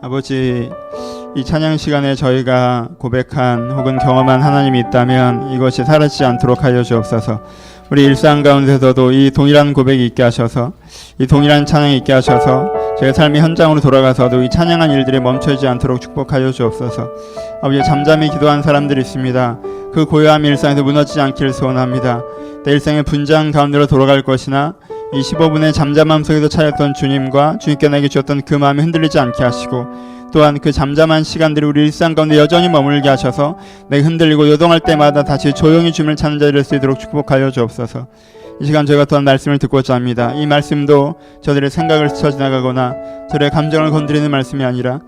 아버지, 이 찬양 시간에 저희가 고백한 혹은 경험한 하나님이 있다면 이것이 사라지지 않도록 하여 주옵소서. 우리 일상 가운데서도 이 동일한 고백이 있게 하셔서, 이 동일한 찬양이 있게 하셔서 저희 삶의 현장으로 돌아가서도 이 찬양한 일들이 멈춰지지 않도록 축복하여 주옵소서. 아버지, 잠잠히 기도한 사람들이 있습니다. 그 고요함 일상에서 무너지지 않기를 소원합니다. 내 일상의 분장 가운데로 돌아갈 것이나 이 15분의 잠잠함 속에서 찾았던 주님과 주님께 내게 주셨던 그 마음이 흔들리지 않게 하시고, 또한 그 잠잠한 시간들이 우리 일상 가운데 여전히 머물게 하셔서 내가 흔들리고 요동할 때마다 다시 조용히 주님을 찾는 자리를 수 있도록 축복하여 주옵소서. 이 시간 저희가 또한 말씀을 듣고자 합니다. 이 말씀도 저들의 생각을 스쳐 지나가거나 저들의 감정을 건드리는 말씀이 아니라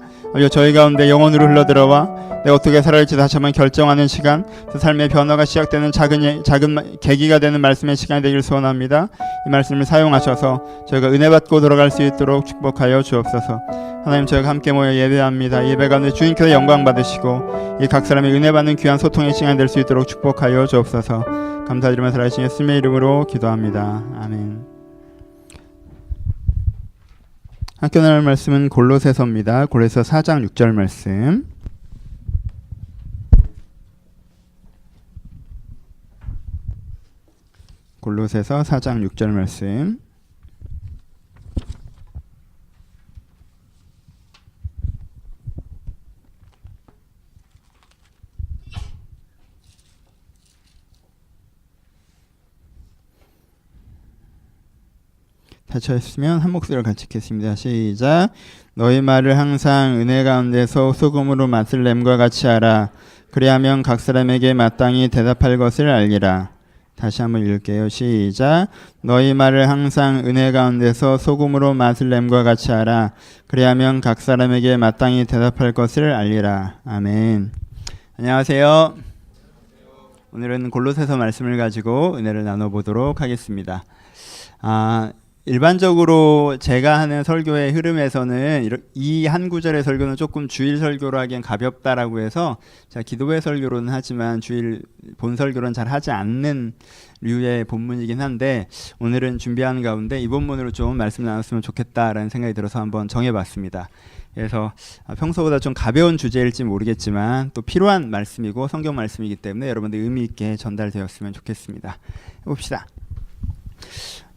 저희 가운데 영혼으로 흘러들어와 내가 어떻게 살아갈지 다시 한번 결정하는 시간, 그 삶의 변화가 시작되는 작은 계기가 되는 말씀의 시간이 되길 소원합니다. 이 말씀을 사용하셔서 저희가 은혜 받고 돌아갈 수 있도록 축복하여 주옵소서. 하나님, 저희가 함께 모여 예배합니다. 예배 가운데 주님께서 영광 받으시고 이 각 사람이 은혜 받는 귀한 소통의 시간이 될 수 있도록 축복하여 주옵소서. 감사드리며 살아계신 예수님의 이름으로 기도합니다. 아멘. 학교 나눌 말씀은 골로새서입니다. 골로새 4장 6절 말씀. 골로새서 4장 6절 말씀. 다쳤으면 한 목소리로 같이 읽겠습니다. 시작. 너희 말을 항상 은혜 가운데서 소금으로 맛을 냄과 같이 하라. 그리하면 각 사람에게 마땅히 대답할 것을 알리라. 다시 한번 읽을게요. 시작. 너희 말을 항상 은혜 가운데서 소금으로 맛을 냄과 같이 하라. 그리하면 각 사람에게 마땅히 대답할 것을 알리라. 아멘. 안녕하세요. 오늘은 골로새서 말씀을 가지고 은혜를 나눠보도록 하겠습니다. 일반적으로 제가 하는 설교의 흐름에서는 이 한 구절의 설교는 조금 주일 설교로 하기엔 가볍다라고 해서 제가 기도회 설교로는 하지만 주일 본 설교로는 잘 하지 않는 류의 본문이긴 한데, 오늘은 준비하는 가운데 이 본문으로 좀 말씀 나눴으면 좋겠다라는 생각이 들어서 한번 정해봤습니다. 그래서 평소보다 좀 가벼운 주제일지 모르겠지만 또 필요한 말씀이고 성경 말씀이기 때문에 여러분들 의미 있게 전달되었으면 좋겠습니다. 해봅시다.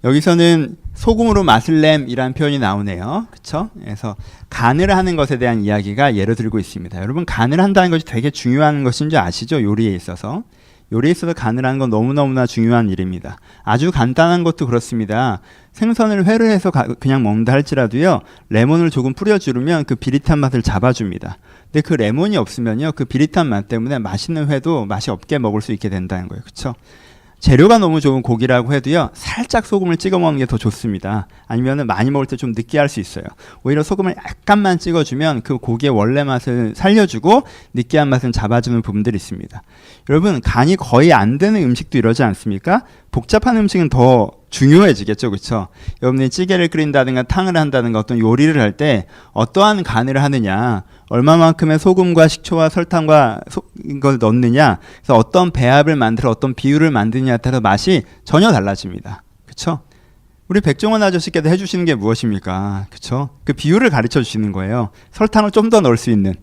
여기서는 소금으로 맛을 냄이라는 표현이 나오네요. 그렇죠? 그래서 간을 하는 것에 대한 이야기가 예로 들고 있습니다. 여러분, 간을 한다는 것이 되게 중요한 것인 줄 아시죠? 요리에 있어서 간을 하는 건 너무너무나 중요한 일입니다. 아주 간단한 것도 그렇습니다. 생선을 회를 해서 그냥 먹는다 할지라도요, 레몬을 조금 뿌려주면 그 비릿한 맛을 잡아줍니다. 근데 그 레몬이 없으면요, 그 비릿한 맛 때문에 맛있는 회도 맛이 없게 먹을 수 있게 된다는 거예요. 그렇죠? 재료가 너무 좋은 고기라고 해도요, 살짝 소금을 찍어 먹는 게 더 좋습니다. 아니면 많이 먹을 때 좀 느끼할 수 있어요. 오히려 소금을 약간만 찍어주면 그 고기의 원래 맛을 살려주고 느끼한 맛은 잡아주는 부분들이 있습니다. 여러분, 간이 거의 안 되는 음식도 이러지 않습니까? 복잡한 음식은 더 중요해지겠죠, 그렇죠? 여러분이 찌개를 끓인다든가 탕을 한다든가 어떤 요리를 할 때 어떠한 간을 하느냐, 얼마만큼의 소금과 식초와 설탕과 이걸 넣느냐, 그래서 어떤 배합을 만들어 어떤 비율을 만드느냐에 따라 맛이 전혀 달라집니다. 그렇죠? 우리 백종원 아저씨께서 해주시는 게 무엇입니까? 그렇죠? 그 비율을 가르쳐 주시는 거예요. 설탕을 좀 더 넣을 수 있는,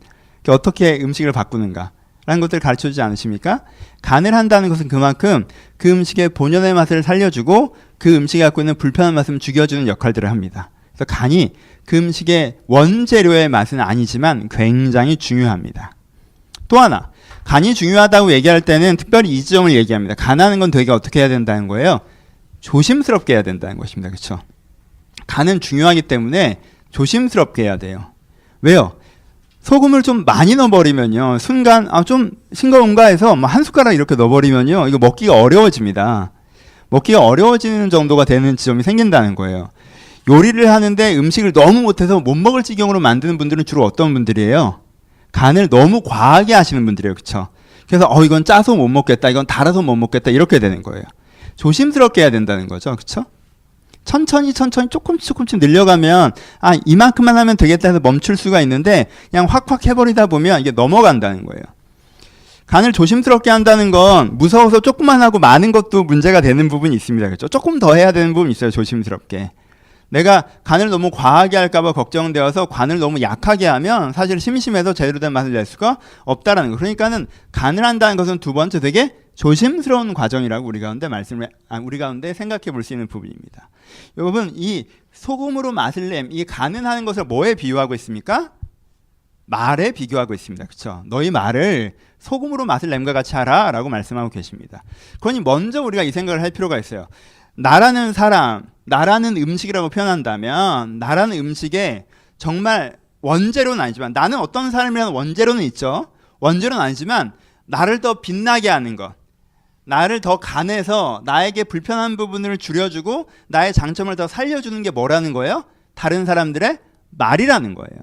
어떻게 음식을 바꾸는가 라는 것들을 가르쳐 주지 않으십니까? 간을 한다는 것은 그만큼 그 음식의 본연의 맛을 살려주고 그 음식이 갖고 있는 불편한 맛을 죽여주는 역할들을 합니다. 그래서 간이 그 음식의 원재료의 맛은 아니지만 굉장히 중요합니다. 또 하나, 간이 중요하다고 얘기할 때는 특별히 이 지점을 얘기합니다. 간하는 건 되게 어떻게 해야 된다는 거예요? 조심스럽게 해야 된다는 것입니다. 그렇죠? 간은 중요하기 때문에 조심스럽게 해야 돼요. 왜요? 소금을 좀 많이 넣어버리면요, 순간 좀 싱거운가 해서 한 숟가락 이렇게 넣어버리면요, 이거 먹기가 어려워집니다. 먹기가 어려워지는 정도가 되는 지점이 생긴다는 거예요. 요리를 하는데 음식을 너무 못해서 못 먹을 지경으로 만드는 분들은 주로 어떤 분들이에요? 간을 너무 과하게 하시는 분들이에요. 그렇죠? 그래서 이건 짜서 못 먹겠다, 이건 달아서 못 먹겠다, 이렇게 되는 거예요. 조심스럽게 해야 된다는 거죠. 그렇죠? 천천히 조금씩 늘려가면 이만큼만 하면 되겠다 해서 멈출 수가 있는데, 그냥 확확 해버리다 보면 이게 넘어간다는 거예요. 간을 조심스럽게 한다는 건 무서워서 조금만 하고 많은 것도 문제가 되는 부분이 있습니다. 그렇죠? 조금 더 해야 되는 부분이 있어요. 조심스럽게. 내가 간을 너무 과하게 할까봐 걱정되어서 간을 너무 약하게 하면 사실 심심해서 제대로 된 맛을 낼 수가 없다라는 거. 그러니까는 간을 한다는 것은 두 번째 되게 조심스러운 과정이라고 우리 가운데 생각해 볼 수 있는 부분입니다. 여러분, 이 소금으로 맛을 냄, 이 간을 하는 것을 뭐에 비유하고 있습니까? 말에 비교하고 있습니다. 그렇죠? 너희 말을 소금으로 맛을 냄과 같이 하라라고 말씀하고 계십니다. 그러니 먼저 우리가 이 생각을 할 필요가 있어요. 나라는 사람, 나라는 음식이라고 표현한다면 나라는 음식에 정말 원재료는 아니지만, 나는 어떤 사람이라는 원재료는 있죠. 원재료는 아니지만 나를 더 빛나게 하는 것, 나를 더 간해서 나에게 불편한 부분을 줄여주고 나의 장점을 더 살려주는 게 뭐라는 거예요? 다른 사람들의 말이라는 거예요.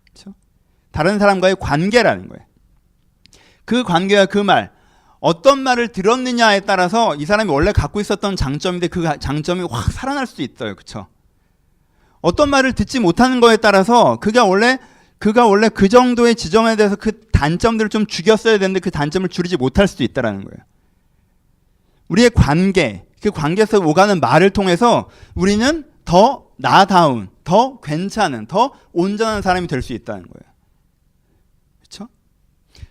그렇죠? 다른 사람과의 관계라는 거예요. 그 관계와 그 말, 어떤 말을 들었느냐에 따라서 이 사람이 원래 갖고 있었던 장점인데 그 장점이 확 살아날 수도 있어요. 그렇죠? 어떤 말을 듣지 못하는 거에 따라서 그가 원래 그 정도의 지점에 대해서 그 단점들을 좀 죽였어야 되는데 그 단점을 줄이지 못할 수도 있다는 거예요. 우리의 관계, 그 관계에서 오가는 말을 통해서 우리는 더 나다운, 더 괜찮은, 더 온전한 사람이 될 수 있다는 거예요. 그렇죠?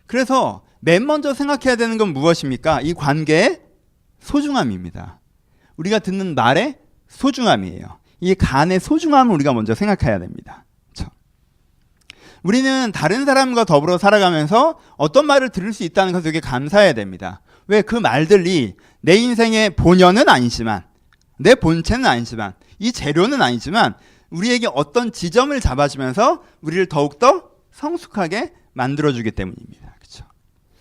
그래서 맨 먼저 생각해야 되는 건 무엇입니까? 이 관계의 소중함입니다. 우리가 듣는 말의 소중함이에요. 이 간의 소중함을 우리가 먼저 생각해야 됩니다. 그렇죠? 우리는 다른 사람과 더불어 살아가면서 어떤 말을 들을 수 있다는 것을 되게 감사해야 됩니다. 왜? 그 말들이 내 인생의 본연은 아니지만, 내 본체는 아니지만, 이 재료는 아니지만 우리에게 어떤 지점을 잡아주면서 우리를 더욱더 성숙하게 만들어주기 때문입니다. 그렇죠?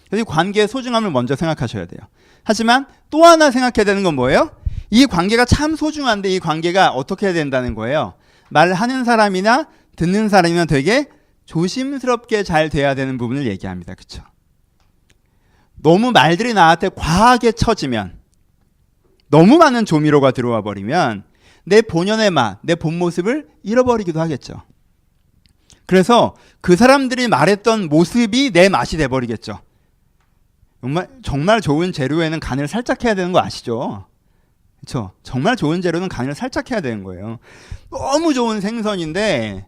그래서 이 관계의 소중함을 먼저 생각하셔야 돼요. 하지만 또 하나 생각해야 되는 건 뭐예요? 이 관계가 참 소중한데 이 관계가 어떻게 해야 된다는 거예요? 말하는 사람이나 듣는 사람이나 되게 조심스럽게 잘 돼야 되는 부분을 얘기합니다. 그렇죠? 너무 말들이 나한테 과하게 쳐지면, 너무 많은 조미료가 들어와 버리면 내 본연의 맛, 내 본 모습을 잃어버리기도 하겠죠. 그래서 그 사람들이 말했던 모습이 내 맛이 돼버리겠죠. 정말 좋은 재료에는 간을 살짝 해야 되는 거 아시죠? 그렇죠? 정말 좋은 재료는 간을 살짝 해야 되는 거예요. 너무 좋은 생선인데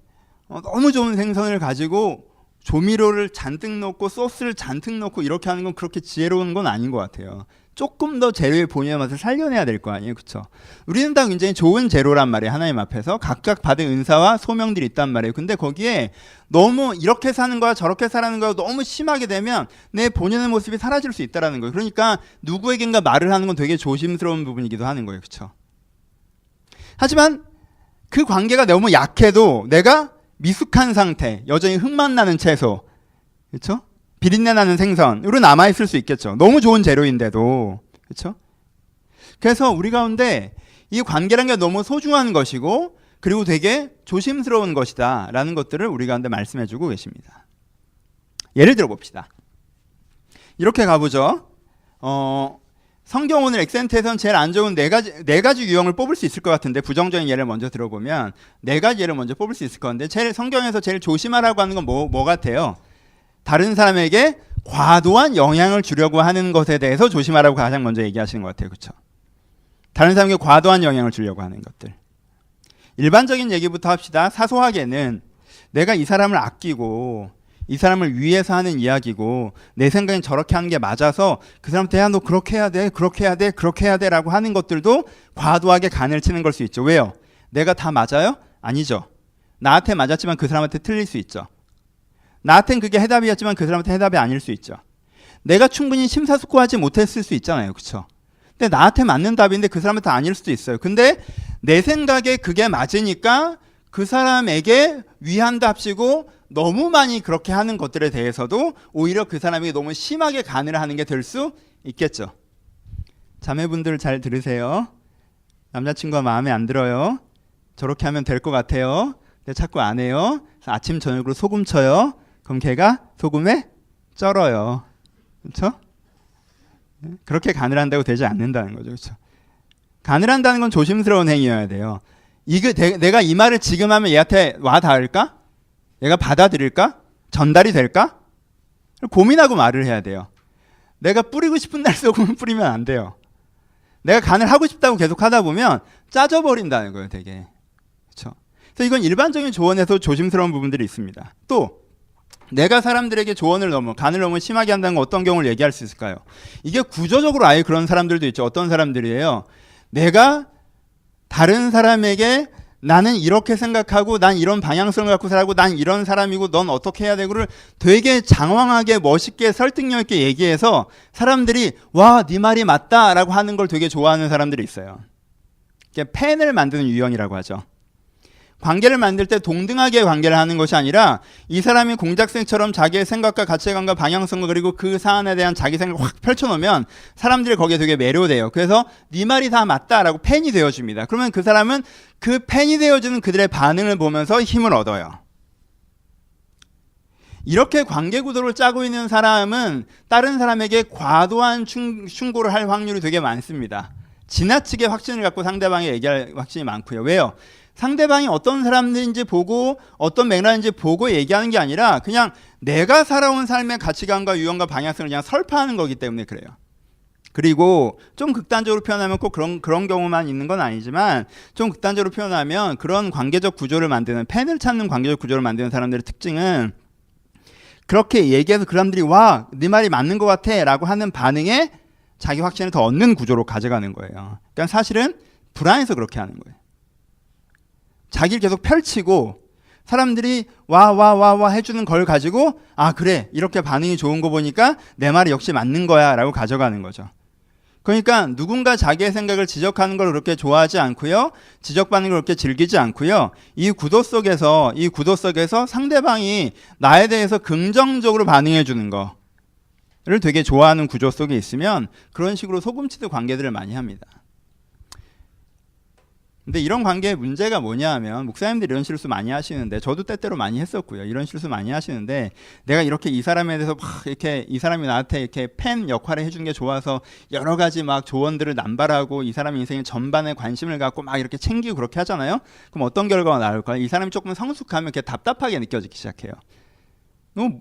너무 좋은 생선을 가지고 조미료를 잔뜩 넣고 소스를 잔뜩 넣고 이렇게 하는 건 그렇게 지혜로운 건 아닌 것 같아요. 조금 더 재료의 본연의 맛을 살려내야 될 거 아니에요. 그렇죠? 우리는 다 굉장히 좋은 재료란 말이에요. 하나님 앞에서 각각 받은 은사와 소명들이 있단 말이에요. 근데 거기에 너무 이렇게 사는 거야 저렇게 사는 거야 너무 심하게 되면 내 본연의 모습이 사라질 수 있다는 거예요. 그러니까 누구에겐가 말을 하는 건 되게 조심스러운 부분이기도 하는 거예요. 그렇죠? 하지만 그 관계가 너무 약해도 내가 미숙한 상태, 여전히 흙맛 나는 채소, 그렇죠? 비린내 나는 생선으로 남아있을 수 있겠죠. 너무 좋은 재료인데도. 그렇죠? 그래서 우리 가운데 이 관계라는 게 너무 소중한 것이고 그리고 되게 조심스러운 것이다 라는 것들을 우리 가운데 말씀해주고 계십니다. 예를 들어 봅시다. 이렇게 가보죠. 성경 오늘 액센트에서는 제일 안 좋은 네 가지 유형을 뽑을 수 있을 것 같은데, 부정적인 예를 먼저 들어보면 네 가지 예를 먼저 뽑을 수 있을 건데, 성경에서 제일 조심하라고 하는 건 뭐 같아요? 다른 사람에게 과도한 영향을 주려고 하는 것에 대해서 조심하라고 가장 먼저 얘기하시는 것 같아요. 그렇죠? 다른 사람에게 과도한 영향을 주려고 하는 것들. 일반적인 얘기부터 합시다. 사소하게는 내가 이 사람을 아끼고 이 사람을 위해서 하는 이야기고 내 생각엔 저렇게 하는 게 맞아서 그 사람한테 야, 너 그렇게 해야 돼, 그렇게 해야 돼, 그렇게 해야 돼 라고 하는 것들도 과도하게 간을 치는 걸 수 있죠. 왜요? 내가 다 맞아요? 아니죠. 나한테 맞았지만 그 사람한테 틀릴 수 있죠. 나한테는 그게 해답이었지만 그 사람한테 해답이 아닐 수 있죠. 내가 충분히 심사숙고하지 못했을 수 있잖아요. 그렇죠? 근데 나한테 맞는 답인데 그 사람한테 아닐 수도 있어요. 근데 내 생각에 그게 맞으니까 그 사람에게 위한답시고 너무 많이 그렇게 하는 것들에 대해서도 오히려 그 사람이 너무 심하게 간을 하는 게 될 수 있겠죠. 자매분들 잘 들으세요. 남자친구가 마음에 안 들어요. 저렇게 하면 될 것 같아요. 근데 자꾸 안 해요. 아침 저녁으로 소금 쳐요. 그럼 걔가 소금에 쩔어요. 그렇죠? 그렇게 간을 한다고 되지 않는다는 거죠. 그렇죠? 간을 한다는 건 조심스러운 행위여야 돼요. 내가 이 말을 지금 하면 얘한테 와 닿을까? 얘가 받아들일까? 전달이 될까? 고민하고 말을 해야 돼요. 내가 뿌리고 싶은 날 소금을 뿌리면 안 돼요. 내가 간을 하고 싶다고 계속 하다 보면 짜져버린다는 거예요. 되게. 그래서 이건 일반적인 조언에서 조심스러운 부분들이 있습니다. 또 내가 사람들에게 조언을 간을 너무 심하게 한다는 건 어떤 경우를 얘기할 수 있을까요? 이게 구조적으로 아예 그런 사람들도 있죠. 어떤 사람들이에요. 내가 다른 사람에게 나는 이렇게 생각하고 난 이런 방향성을 갖고 살고 난 이런 사람이고 넌 어떻게 해야 되고를 되게 장황하게 멋있게 설득력 있게 얘기해서 사람들이 와, 네 말이 맞다라고 하는 걸 되게 좋아하는 사람들이 있어요. 이게 팬을 만드는 유형이라고 하죠. 관계를 만들 때 동등하게 관계를 하는 것이 아니라 이 사람이 공작생처럼 자기의 생각과 가치관과 방향성과 그리고 그 사안에 대한 자기 생각을 확 펼쳐놓으면 사람들이 거기에 되게 매료돼요. 그래서 네 말이 다 맞다라고 팬이 되어줍니다. 그러면 그 사람은 그 팬이 되어주는 그들의 반응을 보면서 힘을 얻어요. 이렇게 관계 구도를 짜고 있는 사람은 다른 사람에게 과도한 충고를 할 확률이 되게 많습니다. 지나치게 확신을 갖고 상대방에 얘기할 확신이 많고요. 왜요? 상대방이 어떤 사람인지 보고 어떤 맥락인지 보고 얘기하는 게 아니라 그냥 내가 살아온 삶의 가치관과 유형과 방향성을 그냥 설파하는 거기 때문에 그래요. 그리고 좀 극단적으로 표현하면 꼭 그런 경우만 있는 건 아니지만 좀 극단적으로 표현하면 그런 관계적 구조를 만드는 팬을 찾는 관계적 구조를 만드는 사람들의 특징은 그렇게 얘기해서 그 사람들이 와, 네 말이 맞는 것 같아 라고 하는 반응에 자기 확신을 더 얻는 구조로 가져가는 거예요. 그러니까 사실은 불안해서 그렇게 하는 거예요. 자기를 계속 펼치고 사람들이 와 해주는 걸 가지고 아 그래 이렇게 반응이 좋은 거 보니까 내 말이 역시 맞는 거야 라고 가져가는 거죠. 그러니까 누군가 자기의 생각을 지적하는 걸 그렇게 좋아하지 않고요. 지적받는 걸 그렇게 즐기지 않고요. 이 구도 속에서 상대방이 나에 대해서 긍정적으로 반응해 주는 거를 되게 좋아하는 구조 속에 있으면 그런 식으로 소금치듯 관계들을 많이 합니다. 근데 이런 관계의 문제가 뭐냐 하면 목사님들이 이런 실수 많이 하시는데 저도 때때로 많이 했었고요. 이런 실수 많이 하시는데 내가 이렇게 이 사람에 대해서 막 이렇게 이 사람이 나한테 이렇게 팬 역할을 해준 게 좋아서 여러 가지 막 조언들을 남발하고 이 사람 인생 전반에 관심을 갖고 막 이렇게 챙기고 그렇게 하잖아요. 그럼 어떤 결과가 나올까요? 이 사람이 조금 성숙하면 이렇게 답답하게 느껴지기 시작해요.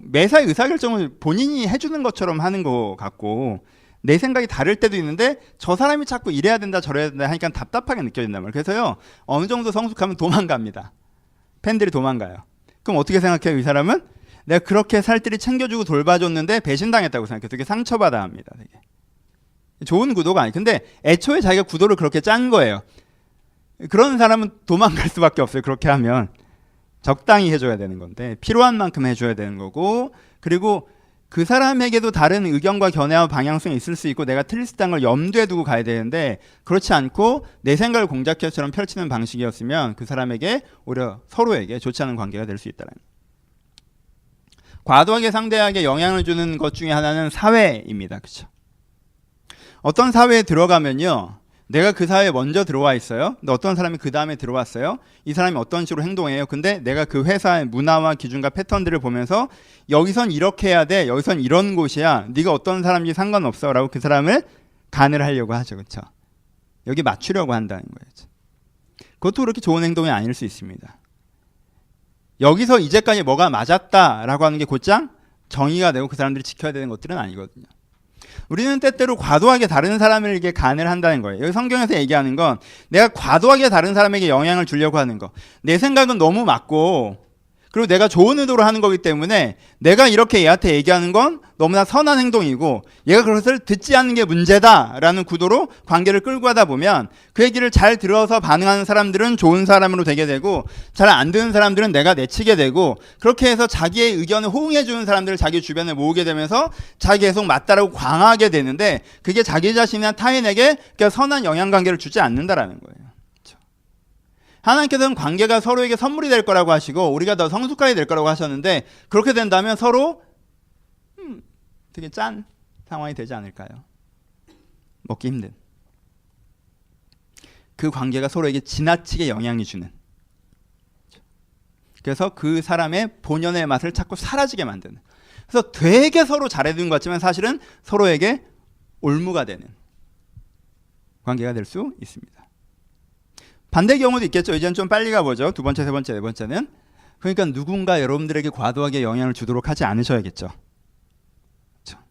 매사에 의사결정을 본인이 해주는 것처럼 하는 것 같고 내 생각이 다를 때도 있는데 저 사람이 자꾸 이래야 된다 저래야 된다 하니까 답답하게 느껴진단 말이에요. 그래서요 어느 정도 성숙하면 도망갑니다. 팬들이 도망가요. 그럼 어떻게 생각해요? 이 사람은 내가 그렇게 살뜰히 챙겨주고 돌봐줬는데 배신당했다고 생각해요. 되게 상처받아 합니다. 되게 좋은 구도가 아니에요. 근데 애초에 자기가 구도를 그렇게 짠 거예요. 그런 사람은 도망갈 수밖에 없어요. 그렇게 하면 적당히 해줘야 되는 건데 필요한 만큼 해줘야 되는 거고 그리고 그 사람에게도 다른 의견과 견해와 방향성이 있을 수 있고 내가 틀릴 수 있다는 걸 염두에 두고 가야 되는데 그렇지 않고 내 생각을 공작회처럼 펼치는 방식이었으면 그 사람에게 오히려 서로에게 좋지 않은 관계가 될 수 있다는 거예요. 과도하게 상대에게 영향을 주는 것 중에 하나는 사회입니다. 그렇죠? 어떤 사회에 들어가면요 내가 그 사회에 먼저 들어와 있어요. 근데 어떤 사람이 그 다음에 들어왔어요. 이 사람이 어떤 식으로 행동해요. 근데 내가 그 회사의 문화와 기준과 패턴들을 보면서 여기선 이렇게 해야 돼. 여기선 이런 곳이야. 네가 어떤 사람인지 상관없어. 라고 그 사람을 간을 하려고 하죠. 그렇죠? 여기 맞추려고 한다는 거예요. 그것도 그렇게 좋은 행동이 아닐 수 있습니다. 여기서 이제까지 뭐가 맞았다라고 하는 게 곧장 정의가 되고 그 사람들이 지켜야 되는 것들은 아니거든요. 우리는 때때로 과도하게 다른 사람에게 간을 한다는 거예요. 여기 성경에서 얘기하는 건 내가 과도하게 다른 사람에게 영향을 주려고 하는 거. 내 생각은 너무 맞고 그리고 내가 좋은 의도로 하는 거기 때문에 내가 이렇게 얘한테 얘기하는 건 너무나 선한 행동이고 얘가 그것을 듣지 않는 게 문제다라는 구도로 관계를 끌고 가다 보면 그 얘기를 잘 들어서 반응하는 사람들은 좋은 사람으로 되게 되고 잘 안 듣는 사람들은 내가 내치게 되고 그렇게 해서 자기의 의견을 호응해 주는 사람들을 자기 주변에 모으게 되면서 자기 계속 맞다라고 광하게 되는데 그게 자기 자신이나 타인에게 선한 영향관계를 주지 않는다라는 거예요. 하나님께서는 관계가 서로에게 선물이 될 거라고 하시고 우리가 더 성숙하게 될 거라고 하셨는데 그렇게 된다면 서로 되게 짠 상황이 되지 않을까요? 먹기 힘든 그 관계가 서로에게 지나치게 영향이 주는 그래서 그 사람의 본연의 맛을 자꾸 사라지게 만드는 그래서 되게 서로 잘해주는 것 같지만 사실은 서로에게 올무가 되는 관계가 될 수 있습니다. 반대 경우도 있겠죠. 이제는 좀 빨리 가보죠. 두 번째, 세 번째, 네 번째는 그러니까 누군가 여러분들에게 과도하게 영향을 주도록 하지 않으셔야겠죠. 그렇죠?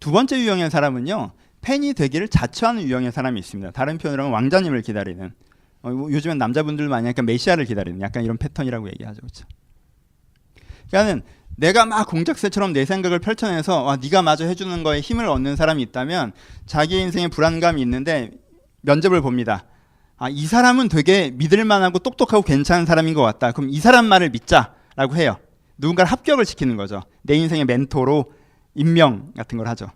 두 번째 유형의 사람은요. 팬이 되기를 자처하는 유형의 사람이 있습니다. 다른 표현으로 하면 왕자님을 기다리는 요즘엔 남자분들 많이 약간 메시아를 기다리는 약간 이런 패턴이라고 얘기하죠. 그렇죠? 그러니까는 내가 막 공작새처럼 내 생각을 펼쳐내서 네가 마저 해주는 거에 힘을 얻는 사람이 있다면 자기 인생에 불안감이 있는데 면접을 봅니다. 이 사람은 되게 믿을만하고 똑똑하고 괜찮은 사람인 것 같다. 그럼 이 사람 말을 믿자라고 해요. 누군가를 합격을 시키는 거죠. 내 인생의 멘토로 임명 같은 걸 하죠.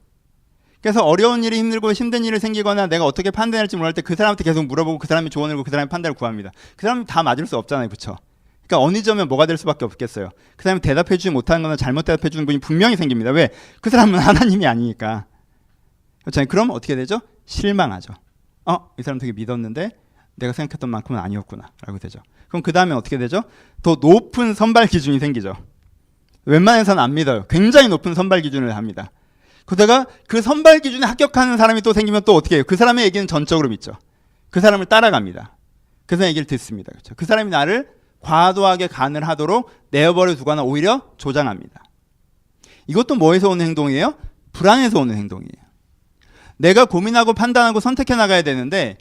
그래서 어려운 일이 힘들고 힘든 일이 생기거나 내가 어떻게 판단할지 모를 때 그 사람한테 계속 물어보고 그 사람이 조언을 하고 그 사람의 판단을 구합니다. 그 사람이 다 맞을 수 없잖아요. 그렇죠? 그러니까 어느 점에 뭐가 될 수밖에 없겠어요. 그 사람이 대답해 주지 못하는 거나 잘못 대답해 주는 분이 분명히 생깁니다. 왜? 그 사람은 하나님이 아니니까. 그렇죠? 그럼 어떻게 되죠? 실망하죠. 이 사람 되게 믿었는데 내가 생각했던 만큼은 아니었구나 라고 되죠. 그럼 그 다음에 어떻게 되죠? 더 높은 선발 기준이 생기죠. 웬만해서는 안 믿어요. 굉장히 높은 선발 기준을 합니다. 그러다가 그 선발 기준에 합격하는 사람이 또 생기면 또 어떻게 해요? 그 사람의 얘기는 전적으로 믿죠. 그 사람을 따라갑니다. 그 사람 얘기를 듣습니다. 그렇죠? 그 사람이 나를 과도하게 간을 하도록 내어버려 두거나 오히려 조장합니다. 이것도 뭐에서 오는 행동이에요? 불안에서 오는 행동이에요. 내가 고민하고 판단하고 선택해 나가야 되는데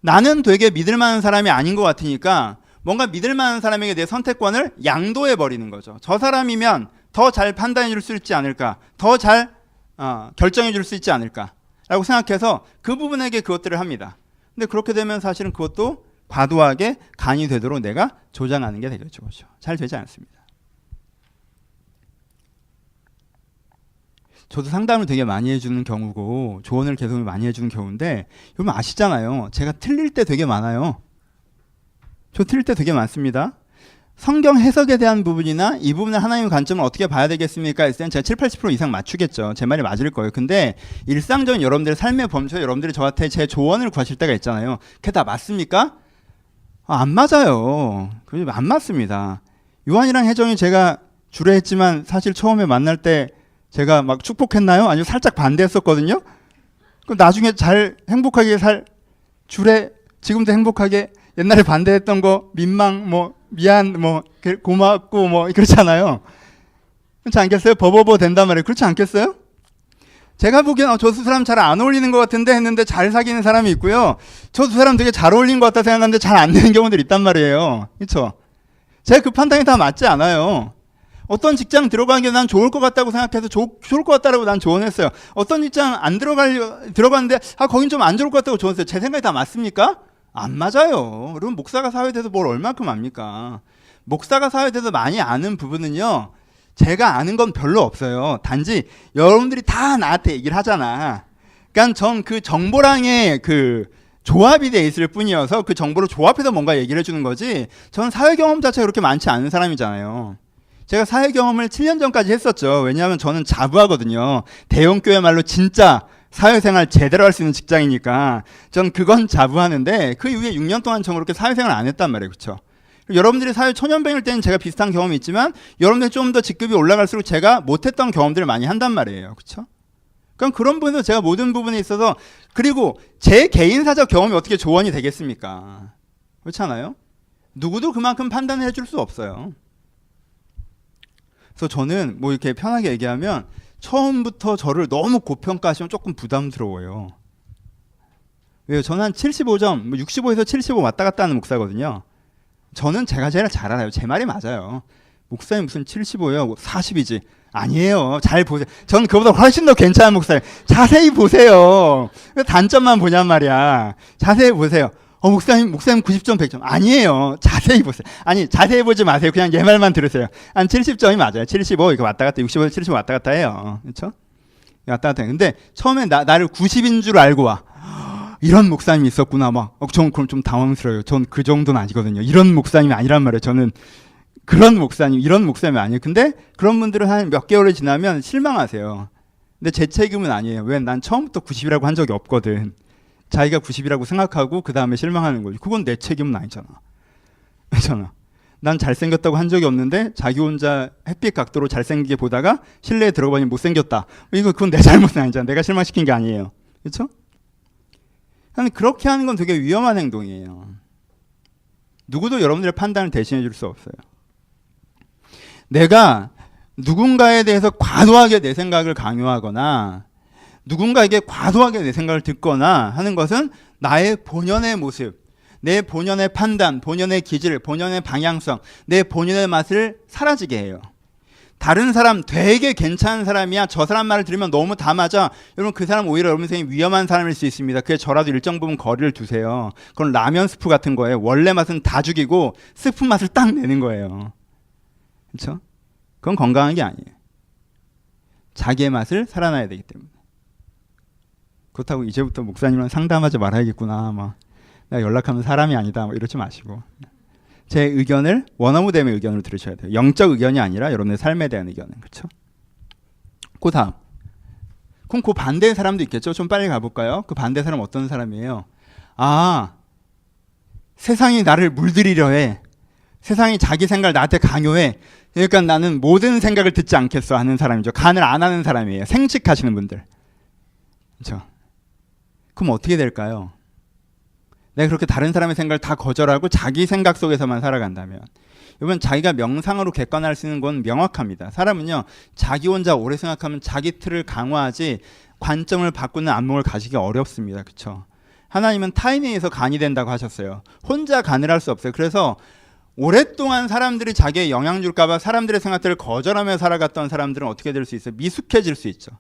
나는 되게 믿을 만한 사람이 아닌 것 같으니까 뭔가 믿을 만한 사람에게 내 선택권을 양도해 버리는 거죠. 저 사람이면 더 잘 판단해 줄 수 있지 않을까, 더 잘 결정해 줄 수 있지 않을까 라고 생각해서 그 부분에게 그것들을 합니다. 근데 그렇게 되면 사실은 그것도 과도하게 간이 되도록 내가 조장하는 게 되겠죠. 그렇죠? 잘 되지 않습니다. 저도 상담을 되게 많이 해주는 경우고 조언을 계속 많이 해주는 경우인데 여러분 아시잖아요. 제가 틀릴 때 되게 많아요. 저 틀릴 때 되게 많습니다. 성경 해석에 대한 부분이나 이 부분을 하나님의 관점을 어떻게 봐야 되겠습니까? 했을 때는 제가 70-80% 이상 맞추겠죠. 제 말이 맞을 거예요. 근데 일상적인 여러분들의 삶의 범주에 여러분들이 저한테 제 조언을 구하실 때가 있잖아요. 그게 다 맞습니까? 안 맞아요. 안 맞습니다. 요한이랑 혜정이 제가 주례했지만 사실 처음에 만날 때 제가 막 축복했나요? 아니면 살짝 반대했었거든요. 그럼 나중에 잘 행복하게 주례 지금도 행복하게 옛날에 반대했던 거 민망 미안 고맙고 그렇잖아요. 그렇지 않겠어요? 버버버 된단 말이에요. 그렇지 않겠어요? 제가 보기엔 저 두 사람 잘 안 어울리는 것 같은데 했는데 잘 사귀는 사람이 있고요. 저 두 사람 되게 잘 어울리는 것 같다 생각하는데 잘 안 되는 경우들이 있단 말이에요. 그렇죠? 제가 그 판단이 다 맞지 않아요. 어떤 직장 들어가는 게 난 좋을 것 같다고 생각해서 좋을 것 같다라고 난 조언했어요. 어떤 직장 안 들어갔는데 거긴 좀 안 좋을 것 같다고 조언했어요. 제 생각이 다 맞습니까? 안 맞아요. 여러분 목사가 사회에 대해서 뭘 얼마큼 압니까? 목사가 사회에 대해서 많이 아는 부분은요. 제가 아는 건 별로 없어요. 단지 여러분들이 다 나한테 얘기를 하잖아. 그러니까 전 그 정보랑의 그 조합이 돼 있을 뿐이어서 그 정보를 조합해서 뭔가 얘기를 해주는 거지 저는 사회 경험 자체가 그렇게 많지 않은 사람이잖아요. 제가 사회 경험을 7년 전까지 했었죠. 왜냐하면 저는 자부하거든요. 대형교회말로 진짜 사회생활 제대로 할 수 있는 직장이니까 전 그건 자부하는데 그 이후에 6년 동안 전 그렇게 사회생활 안 했단 말이에요. 그렇죠? 여러분들이 사회 초년생일 때는 제가 비슷한 경험이 있지만 여러분들이 좀 더 직급이 올라갈수록 제가 못했던 경험들을 많이 한단 말이에요. 그렇죠? 그럼 그런 부분에서 제가 모든 부분에 있어서 그리고 제 개인사적 경험이 어떻게 조언이 되겠습니까? 그렇지 않아요? 누구도 그만큼 판단을 해줄 수 없어요. 그래서 저는 이렇게 편하게 얘기하면 처음부터 저를 너무 고평가하시면 조금 부담스러워요. 왜요? 저는 한 75점, 65에서 75 왔다 갔다 하는 목사거든요. 저는 제가 제일 잘 알아요. 제 말이 맞아요. 목사님 무슨 75요? 40이지. 아니에요. 잘 보세요. 전 그보다 훨씬 더 괜찮은 목사예요. 자세히 보세요. 단점만 보냔 말이야. 자세히 보세요. 목사님 90점 100점. 아니에요. 자세히 보세요. 아니, 자세히 보지 마세요. 그냥 얘 말만 들으세요. 한 70점이 맞아요. 75, 이거 왔다 갔다, 65, 75 왔다 갔다 해요. 그렇죠? 왔다 갔다 해요. 근데 처음에 나를 90인 줄 알고 와. 이런 목사님이 있었구나. 전 그럼 좀 당황스러워요. 전 그 정도는 아니거든요. 이런 목사님이 아니란 말이에요. 저는 이런 목사님이 아니에요. 근데 그런 분들은 한 몇 개월이 지나면 실망하세요. 근데 제 책임은 아니에요. 왜? 난 처음부터 90이라고 한 적이 없거든. 자기가 90이라고 생각하고 그 다음에 실망하는 거지. 그건 내 책임은 아니잖아. 그렇잖아. 난 잘생겼다고 한 적이 없는데 자기 혼자 햇빛 각도로 잘생기게 보다가 실내에 들어가니 못생겼다. 그건 내 잘못은 아니잖아. 내가 실망시킨 게 아니에요. 그렇죠? 그렇게 하는 건 되게 위험한 행동이에요. 누구도 여러분들의 판단을 대신해 줄 수 없어요. 내가 누군가에 대해서 과도하게 내 생각을 강요하거나 누군가에게 과도하게 내 생각을 듣거나 하는 것은 나의 본연의 모습, 내 본연의 판단, 본연의 기질, 본연의 방향성, 내 본연의 맛을 사라지게 해요. 다른 사람 되게 괜찮은 사람이야. 저 사람 말을 들으면 너무 다 맞아. 여러분 그 사람 오히려 여러분 생각에 위험한 사람일 수 있습니다. 그게 저라도 일정 부분 거리를 두세요. 그건 라면 스프 같은 거예요. 원래 맛은 다 죽이고 스프 맛을 딱 내는 거예요. 그렇죠? 그건 건강한 게 아니에요. 자기의 맛을 살아나야 되기 때문에. 그렇다고 이제부터 목사님이랑 상담하지 말아야겠구나. 막 내가 연락하면 사람이 아니다. 뭐 이러지 마시고. 제 의견을 원어무댐의 의견으로 들으셔야 돼요. 영적 의견이 아니라 여러분의 삶에 대한 의견은. 그렇죠? 그 다음. 그럼 그 반대의 사람도 있겠죠? 좀 빨리 가볼까요? 그 반대 사람 어떤 사람이에요? 아, 세상이 나를 물들이려 해. 세상이 자기 생각을 나한테 강요해. 그러니까 나는 모든 생각을 듣지 않겠어 하는 사람이죠. 간을 안 하는 사람이에요. 생칙하시는 분들. 그렇죠? 그럼 어떻게 될까요? 내가 그렇게 다른 사람의 생각을 다 거절하고 자기 생각 속에서만 살아간다면, 여러분 자기가 명상으로 객관할 수 있는 건 명확합니다. 사람은요 자기 혼자 오래 생각하면 자기 틀을 강화하지 관점을 바꾸는 안목을 가지기 어렵습니다. 그렇죠? 하나님은 타인에 의해서 간이 된다고 하셨어요. 혼자 간을 할 수 없어요. 그래서 오랫동안 사람들이 자기에 영향 줄까 봐 사람들의 생각들을 거절하며 살아갔던 사람들은 어떻게 될 수 있어요? 미숙해질 수 있죠.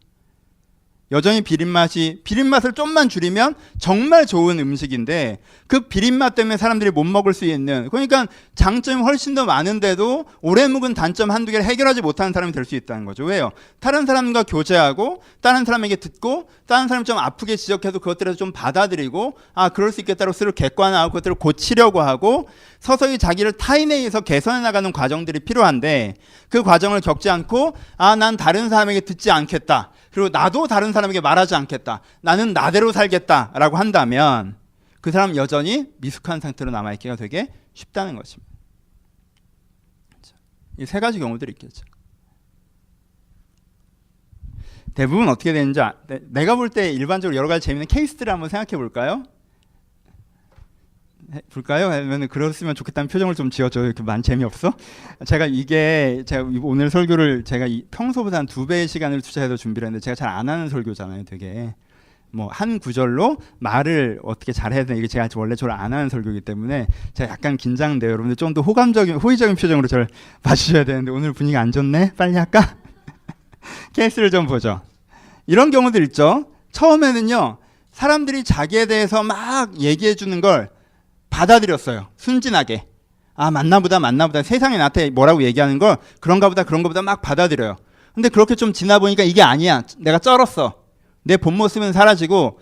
여전히 비린맛을 좀만 줄이면 정말 좋은 음식인데 그 비린맛 때문에 사람들이 못 먹을 수 있는, 그러니까 장점이 훨씬 더 많은데도 오래 묵은 단점 한두 개를 해결하지 못하는 사람이 될 수 있다는 거죠. 왜요? 다른 사람과 교제하고 다른 사람에게 듣고 다른 사람이 좀 아프게 지적해도 그것들에서 좀 받아들이고 아 그럴 수 있겠다고 스스로 객관화하고 그것들을 고치려고 하고 서서히 자기를 타인에 의해서 개선해 나가는 과정들이 필요한데 그 과정을 겪지 않고 아 난 다른 사람에게 듣지 않겠다. 그리고 나도 다른 사람에게 말하지 않겠다. 나는 나대로 살겠다라고 한다면 그 사람 여전히 미숙한 상태로 남아있기가 되게 쉽다는 것입니다. 이 세 가지 경우들이 있겠죠. 대부분 어떻게 되는지 내가 볼 때 일반적으로 여러 가지 재미있는 케이스들을 한번 생각해 볼까요? 아니면 그랬으면 좋겠다는 표정을 좀 지어줘. 이렇게 많이 재미없어? 제가 오늘 설교를 제가 평소보다 한 2배의 시간을 투자해서 준비를 했는데 제가 잘 안 하는 설교잖아요. 되게 뭐 한 구절로 말을 어떻게 잘해야 되나, 이게 제가 원래 저를 안 하는 설교이기 때문에 제가 약간 긴장돼요. 여러분들 좀 더 호의적인 표정으로 저를 봐주셔야 되는데 오늘 분위기 안 좋네. 빨리 할까? 케이스를 좀 보죠. 이런 경우들 있죠. 처음에는요 사람들이 자기에 대해서 막 얘기해 주는 걸 받아들였어요. 순진하게. 아 맞나보다 세상에 나한테 뭐라고 얘기하는 걸 그런가 보다 막 받아들여요. 근데 그렇게 좀 지나 보니까 이게 아니야. 내가 쩔었어. 내 본 모습은 사라지고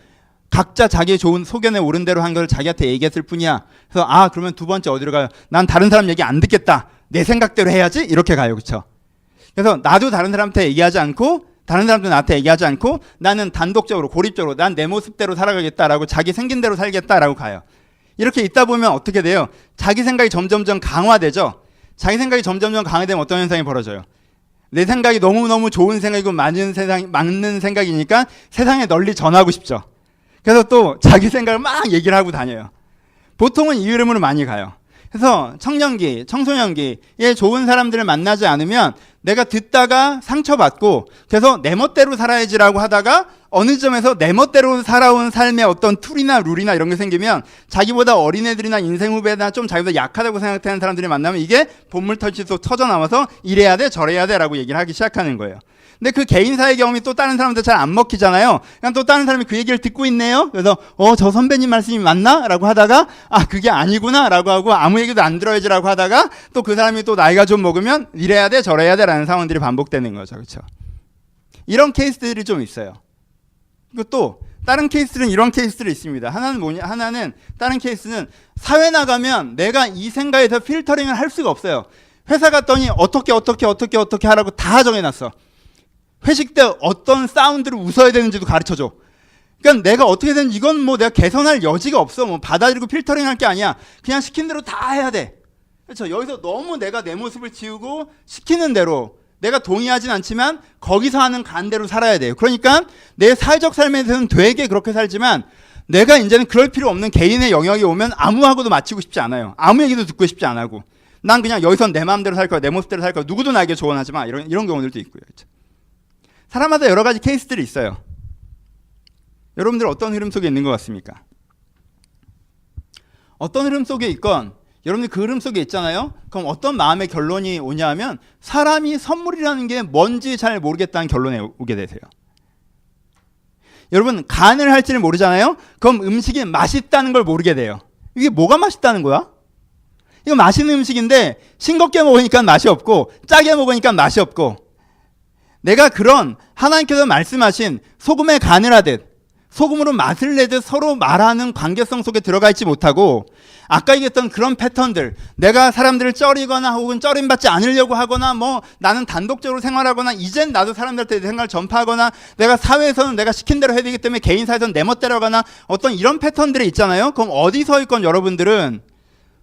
각자 자기의 좋은 소견에 오른 대로 한 걸 자기한테 얘기했을 뿐이야. 그래서 아 그러면 두 번째 어디로 가요? 난 다른 사람 얘기 안 듣겠다. 내 생각대로 해야지. 이렇게 가요. 그렇죠? 그래서 나도 다른 사람한테 얘기하지 않고 다른 사람도 나한테 얘기하지 않고 나는 단독적으로 고립적으로 난 내 모습대로 살아가겠다라고 자기 생긴 대로 살겠다라고 가요. 이렇게 있다 보면 어떻게 돼요? 자기 생각이 점점점 강화되죠. 자기 생각이 점점점 강화되면 어떤 현상이 벌어져요? 내 생각이 너무너무 좋은 생각이고 맞는 생각이니까 세상에 널리 전하고 싶죠. 그래서 또 자기 생각을 막 얘기를 하고 다녀요. 보통은 이 흐름으로 많이 가요. 그래서 청년기, 청소년기에 좋은 사람들을 만나지 않으면 내가 듣다가 상처받고 그래서 내 멋대로 살아야지라고 하다가 어느 점에서 내 멋대로 살아온 삶의 어떤 툴이나 룰이나 이런 게 생기면 자기보다 어린애들이나 인생 후배나 좀 자기보다 약하다고 생각하는 사람들이 만나면 이게 본물터치로 터져나와서 이래야 돼 저래야 돼 라고 얘기를 하기 시작하는 거예요. 근데 그 개인사의 경험이 또 다른 사람들 잘 안 먹히잖아요. 그냥 또 다른 사람이 그 얘기를 듣고 있네요. 그래서 저 선배님 말씀이 맞나? 라고 하다가 아 그게 아니구나 라고 하고 아무 얘기도 안 들어야지 라고 하다가 또 그 사람이 또 나이가 좀 먹으면 이래야 돼 저래야 돼 라는 상황들이 반복되는 거죠. 그렇죠? 이런 케이스들이 좀 있어요. 그리고 또 다른 케이스는 이런 케이스들이 있습니다. 하나는 다른 케이스는 사회 나가면 내가 이 생각에서 필터링을 할 수가 없어요. 회사 갔더니 어떻게 하라고 다 정해놨어. 회식 때 어떤 사운드를 웃어야 되는지도 가르쳐줘. 그러니까 내가 어떻게든 이건 뭐 내가 개선할 여지가 없어. 뭐 받아들이고 필터링 할 게 아니야. 그냥 시킨 대로 다 해야 돼. 그렇죠? 여기서 너무 내가 내 모습을 지우고 시키는 대로 내가 동의하진 않지만 거기서 하는 간대로 살아야 돼요. 그러니까 내 사회적 삶에 대해서는 되게 그렇게 살지만 내가 이제는 그럴 필요 없는 개인의 영역이 오면 아무하고도 맞추고 싶지 않아요. 아무 얘기도 듣고 싶지 안 하고 난 그냥 여기선 내 마음대로 살 거야. 내 모습대로 살 거야. 누구도 나에게 조언하지 마. 이런 경우들도 있고요. 그렇죠? 사람마다 여러 가지 케이스들이 있어요. 여러분들 어떤 흐름 속에 있는 것 같습니까? 어떤 흐름 속에 있건 여러분들 그 흐름 속에 있잖아요. 그럼 어떤 마음의 결론이 오냐 하면 사람이 선물이라는 게 뭔지 잘 모르겠다는 결론에 오게 되세요. 여러분 간을 할지를 모르잖아요. 그럼 음식이 맛있다는 걸 모르게 돼요. 이게 뭐가 맛있다는 거야? 이거 맛있는 음식인데 싱겁게 먹으니까 맛이 없고 짜게 먹으니까 맛이 없고, 내가 그런 하나님께서 말씀하신 소금에 간을 하듯 소금으로 맛을 내듯 서로 말하는 관계성 속에 들어가 있지 못하고, 아까 얘기했던 그런 패턴들, 내가 사람들을 쩌리거나 혹은 쩌림받지 않으려고 하거나 뭐 나는 단독적으로 생활하거나 이젠 나도 사람들한테 내 생각을 전파하거나 내가 사회에서는 내가 시킨 대로 해야 되기 때문에 개인사에서는 내 멋대로 하거나 어떤 이런 패턴들이 있잖아요. 그럼 어디서 있건 여러분들은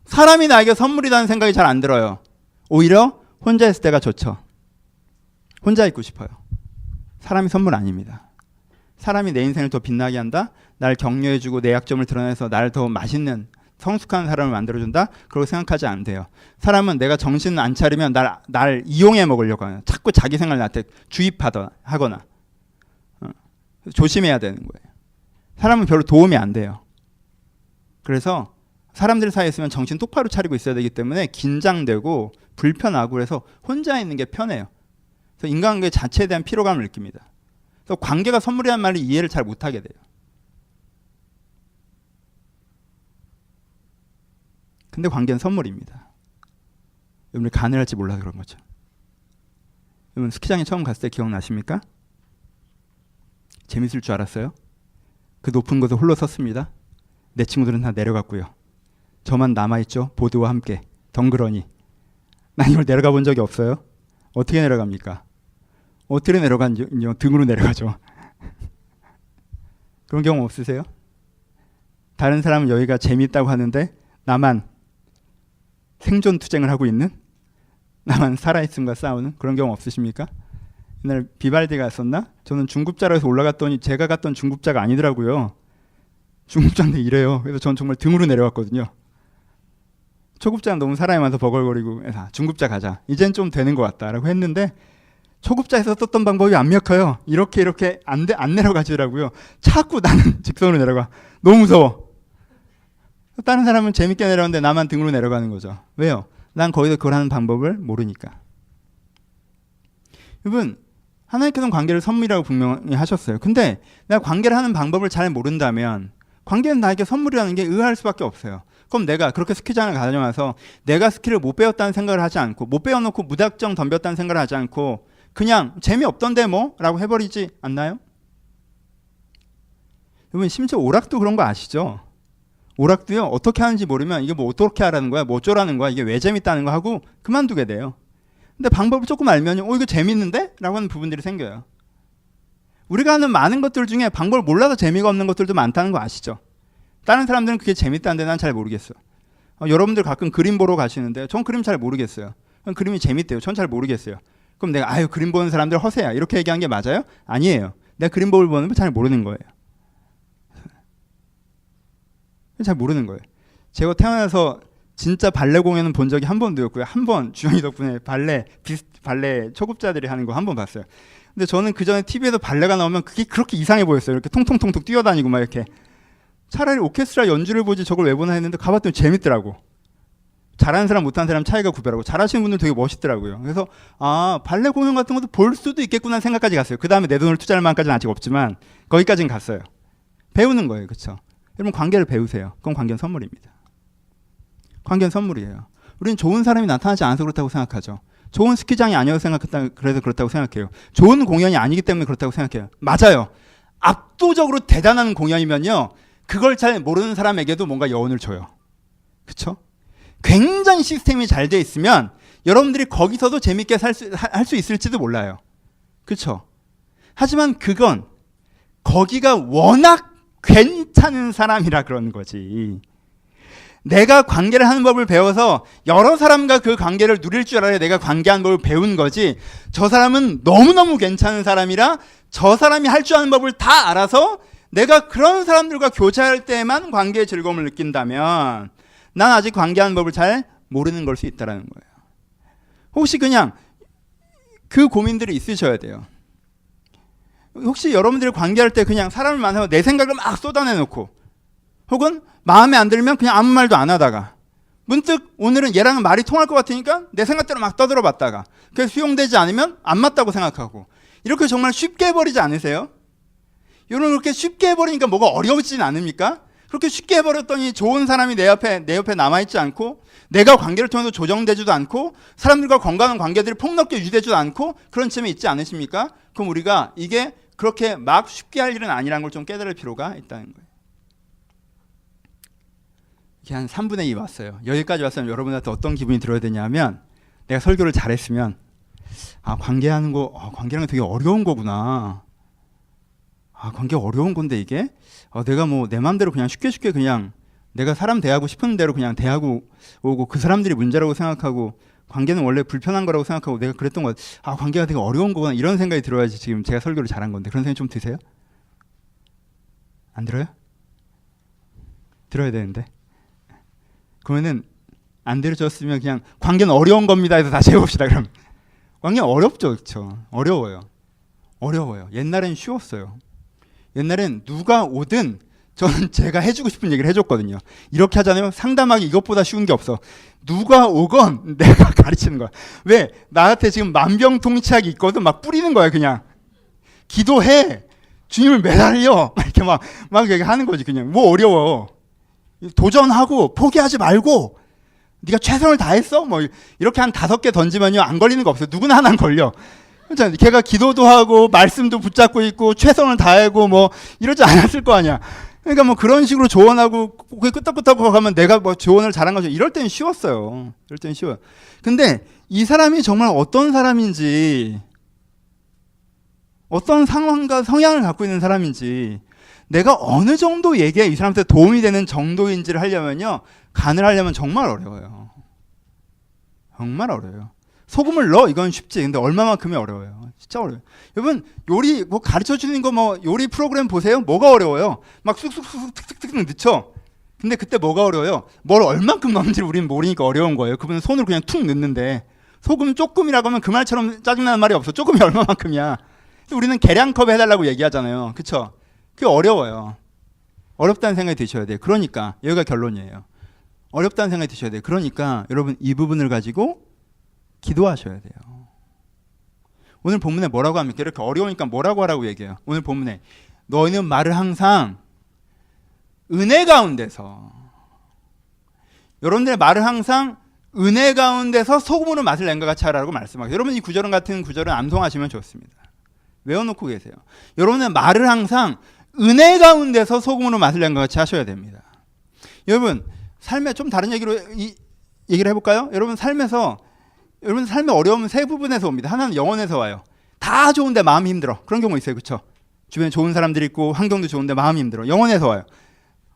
사람이 나에게 선물이라는 생각이 잘 안 들어요. 오히려 혼자 있을 때가 좋죠. 혼자 있고 싶어요. 사람이 선물 아닙니다. 사람이 내 인생을 더 빛나게 한다, 날 격려해주고 내 약점을 드러내서 나를 더 맛있는 성숙한 사람을 만들어준다, 그렇게 생각하지 않으면 돼요. 사람은 내가 정신을 안 차리면 날 이용해 먹으려고 하는, 자꾸 자기 생각을 나한테 주입하거나 조심해야 되는 거예요. 사람은 별로 도움이 안 돼요. 그래서 사람들 사이에 있으면 정신 똑바로 차리고 있어야 되기 때문에 긴장되고 불편하고, 그래서 혼자 있는 게 편해요. 그래서 인간관계 자체에 대한 피로감을 느낍니다. 그래서 관계가 선물이라는 말을 이해를 잘 못하게 돼요. 근데 관계는 선물입니다. 여러분이 간을 할지 몰라서 그런 거죠. 여러분 스키장에 처음 갔을 때 기억나십니까? 재밌을 줄 알았어요. 그 높은 곳에 홀로 섰습니다. 내 친구들은 다 내려갔고요. 저만 남아있죠. 보드와 함께 덩그러니. 난 이걸 내려가 본 적이 없어요. 어떻게 내려갑니까? 어떻게 내려간지요? 등으로 내려가죠. 그런 경험 없으세요? 다른 사람은 여기가 재밌다고 하는데 나만 생존 투쟁을 하고 있는, 나만 살아있음과 싸우는 그런 경험 없으십니까? 옛날 비발디가 있었나? 저는 중급자로 해서 올라갔더니 제가 갔던 중급자가 아니더라고요. 중급자인데 이래요. 그래서 전 정말 등으로 내려왔거든요. 초급자는 너무 사람이 많아서 버글거리고 해서 중급자 가자. 이젠 좀 되는 것 같다라고 했는데 초급자에서 썼던 방법이 안 먹혀요. 이렇게 안 내려가지더라고요. 자꾸 나는 직선으로 내려가. 너무 무서워. 다른 사람은 재밌게 내려오는데 나만 등으로 내려가는 거죠. 왜요? 난 거기서 그걸 하는 방법을 모르니까. 여러분, 하나님께서는 관계를 선물이라고 분명히 하셨어요. 근데 내가 관계를 하는 방법을 잘 모른다면 관계는 나에게 선물이라는 게 의아할 수밖에 없어요. 그럼 내가 그렇게 스키장을 가져와서 내가 스키를 못 배웠다는 생각을 하지 않고, 못 배워놓고 무작정 덤볐다는 생각을 하지 않고 그냥 재미없던데 뭐? 라고 해버리지 않나요? 여러분 심지어 오락도 그런 거 아시죠? 오락도요, 어떻게 하는지 모르면 이게 뭐 어떻게 하라는 거야, 뭐 어쩌라는 거야, 이게 왜 재밌다는 거 하고 그만두게 돼요. 근데 방법을 조금 알면 이거 재밌는데? 라고 하는 부분들이 생겨요. 우리가 하는 많은 것들 중에 방법을 몰라서 재미가 없는 것들도 많다는 거 아시죠? 다른 사람들은 그게 재밌다는데 난 잘 모르겠어. 여러분들 가끔 그림 보러 가시는데 전 그림 잘 모르겠어요. 그림이 재밌대요. 전 잘 모르겠어요. 그럼 내가 그림 보는 사람들 허세야 이렇게 얘기한 게 맞아요? 아니에요. 내가 그림 보는 거 잘 모르는 거예요. 잘 모르는 거예요. 제가 태어나서 진짜 발레 공연은 본 적이 한 번도 없고요. 한 번 주영이 덕분에 발레 초급자들이 하는 거 한 번 봤어요. 근데 저는 그 전에 TV에서 발레가 나오면 그게 그렇게 이상해 보였어요. 이렇게 통통통통 뛰어다니고 막 이렇게. 차라리 오케스트라 연주를 보지 저걸 왜 보나 했는데 가봤더니 재밌더라고. 잘하는 사람 못하는 사람 차이가 구별하고, 잘하시는 분들 되게 멋있더라고요. 그래서 발레 공연 같은 것도 볼 수도 있겠구나 생각까지 갔어요. 그 다음에 내 돈을 투자할 만까지는 아직 없지만 거기까지는 갔어요. 배우는 거예요. 그렇죠? 여러분 관계를 배우세요. 그건 관계는 선물입니다. 관계는 선물이에요. 우리는 좋은 사람이 나타나지 않아서 그렇다고 생각하죠. 좋은 스키장이 아니어서 그래서 그렇다고 생각해요. 좋은 공연이 아니기 때문에 그렇다고 생각해요. 맞아요. 압도적으로 대단한 공연이면요, 그걸 잘 모르는 사람에게도 뭔가 여운을 줘요. 그렇죠? 굉장히 시스템이 잘 돼 있으면 여러분들이 거기서도 재밌게 할 수 있을지도 몰라요. 그렇죠? 하지만 그건 거기가 워낙 괜찮은 사람이라 그런 거지. 내가 관계를 하는 법을 배워서 여러 사람과 그 관계를 누릴 줄 알아야 내가 관계하는 법을 배운 거지, 저 사람은 너무너무 괜찮은 사람이라 저 사람이 할 줄 아는 법을 다 알아서 내가 그런 사람들과 교제할 때만 관계의 즐거움을 느낀다면 난 아직 관계하는 법을 잘 모르는 걸 수 있다는 거예요. 혹시 그냥 그 고민들이 있으셔야 돼요. 혹시 여러분들이 관계할 때 그냥 사람을 만나서 내 생각을 막 쏟아내놓고 혹은 마음에 안 들면 그냥 아무 말도 안 하다가 문득 오늘은 얘랑은 말이 통할 것 같으니까 내 생각대로 막 떠들어 봤다가 그게 수용되지 않으면 안 맞다고 생각하고 이렇게 정말 쉽게 해버리지 않으세요? 이런 그렇게 쉽게 해버리니까 뭐가 어려워지진 않습니까? 그렇게 쉽게 해버렸더니 좋은 사람이 내 옆에 남아있지 않고 내가 관계를 통해서 조정되지도 않고 사람들과 건강한 관계들이 폭넓게 유지되지도 않고 그런 점이 있지 않으십니까? 그럼 우리가 이게 그렇게 막 쉽게 할 일은 아니라는 걸 좀 깨달을 필요가 있다는 거예요. 이게 한 3분의 2 왔어요. 여기까지 왔으면 여러분한테 어떤 기분이 들어야 되냐면 내가 설교를 잘했으면 관계하는 거 관계라는 게 되게 어려운 거구나. 관계 어려운 건데 이게 내가 뭐 내 마음대로 그냥 쉽게 그냥 내가 사람 대하고 싶은 대로 그냥 대하고 오고 그 사람들이 문제라고 생각하고 관계는 원래 불편한 거라고 생각하고 내가 그랬던 거 관계가 되게 어려운 거구나 이런 생각이 들어야지 지금 제가 설교를 잘한 건데 그런 생각이 좀 드세요? 안 들어요? 들어야 되는데 그러면은 안 들어줬으면 그냥 관계는 어려운 겁니다 해서 다시 해봅시다. 그럼 관계는 어렵죠. 그렇죠? 어려워요. 옛날엔 쉬웠어요. 옛날엔 누가 오든 저는 제가 해주고 싶은 얘기를 해줬거든요. 이렇게 하잖아요. 상담하기 이것보다 쉬운 게 없어. 누가 오건 내가 가르치는 거야. 왜? 나한테 지금 만병통치약이 있거든. 막 뿌리는 거야. 그냥 기도해. 주님을 매달려. 이렇게 막 얘기하는 거지. 그냥 뭐 어려워. 도전하고 포기하지 말고 네가 최선을 다했어? 뭐 이렇게 한 5개 던지면요 안 걸리는 거 없어요. 누구나 하나는 걸려. 그렇잖아요. 걔가 기도도 하고 말씀도 붙잡고 있고 최선을 다하고 뭐 이러지 않았을 거 아니야. 그러니까 뭐 그런 식으로 조언하고 그게 끄떡끄떡 가면 내가 뭐 조언을 잘한 거죠. 이럴 때는 쉬웠어요. 이럴 때는 쉬워요. 근데 이 사람이 정말 어떤 사람인지 어떤 상황과 성향을 갖고 있는 사람인지 내가 어느 정도 얘기해 이 사람한테 도움이 되는 정도인지를 하려면요 간을 하려면 정말 어려워요. 정말 어려워요. 소금을 넣어 이건 쉽지. 근데 얼마만큼이 어려워요. 진짜 어려워요. 여러분 요리 뭐 가르쳐 주는 거 뭐 요리 프로그램 보세요. 뭐가 어려워요? 막 쑥쑥쑥 툭툭툭 넣죠. 근데 그때 뭐가 어려워요? 뭘 얼만큼 넣는지 우리는 모르니까 어려운 거예요. 그분은 손으로 그냥 툭 넣는데 소금 조금이라고 하면 그 말처럼 짜증나는 말이 없어. 조금이 얼마만큼이야. 우리는 계량컵 해달라고 얘기하잖아요. 그쵸? 그게 어려워요. 어렵다는 생각이 드셔야 돼요. 그러니까 여기가 결론이에요. 어렵다는 생각이 드셔야 돼요. 그러니까 여러분 이 부분을 가지고 기도하셔야 돼요. 오늘 본문에 뭐라고 합니까? 이렇게 어려우니까 뭐라고 하라고 얘기해요. 오늘 본문에 너희는 말을 항상 은혜 가운데서 여러분들의 말을 항상 은혜 가운데서 소금으로 맛을 낸 것 같이 하라고 말씀하세요. 여러분 이 구절은 같은 구절은 암송하시면 좋습니다. 외워놓고 계세요. 여러분의 말을 항상 은혜 가운데서 소금으로 맛을 낸 것 같이 하셔야 됩니다. 여러분 삶에 좀 다른 얘기를 해볼까요? 여러분 삶의 어려움은 세 부분에서 옵니다. 하나는 영혼에서 와요. 다 좋은데 마음이 힘들어. 그런 경우 있어요. 그렇죠? 주변에 좋은 사람들이 있고 환경도 좋은데 마음이 힘들어. 영혼에서 와요.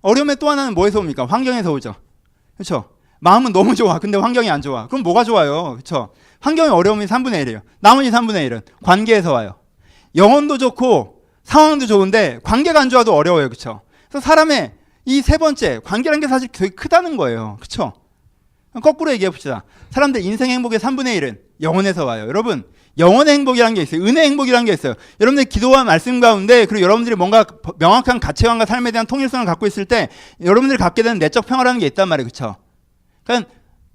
어려움의 또 하나는 뭐에서 옵니까? 환경에서 오죠. 그렇죠? 마음은 너무 좋아. 근데 환경이 안 좋아. 그럼 뭐가 좋아요? 그렇죠? 환경의 어려움이 3분의 1이에요. 나머지 3분의 1은 관계에서 와요. 영혼도 좋고 상황도 좋은데 관계가 안 좋아도 어려워요. 그렇죠? 그래서 사람의 이 세 번째 관계라는 게 사실 되게 크다는 거예요. 그렇죠? 거꾸로 얘기해 봅시다. 사람들 인생 행복의 3분의 1은 영혼에서 와요. 여러분 영혼의 행복이라는 게 있어요. 은혜의 행복이라는 게 있어요. 여러분들 기도와 말씀 가운데 그리고 여러분들이 뭔가 명확한 가치관과 삶에 대한 통일성을 갖고 있을 때 여러분들이 갖게 되는 내적 평화라는 게 있단 말이에요. 그렇죠? 그러니까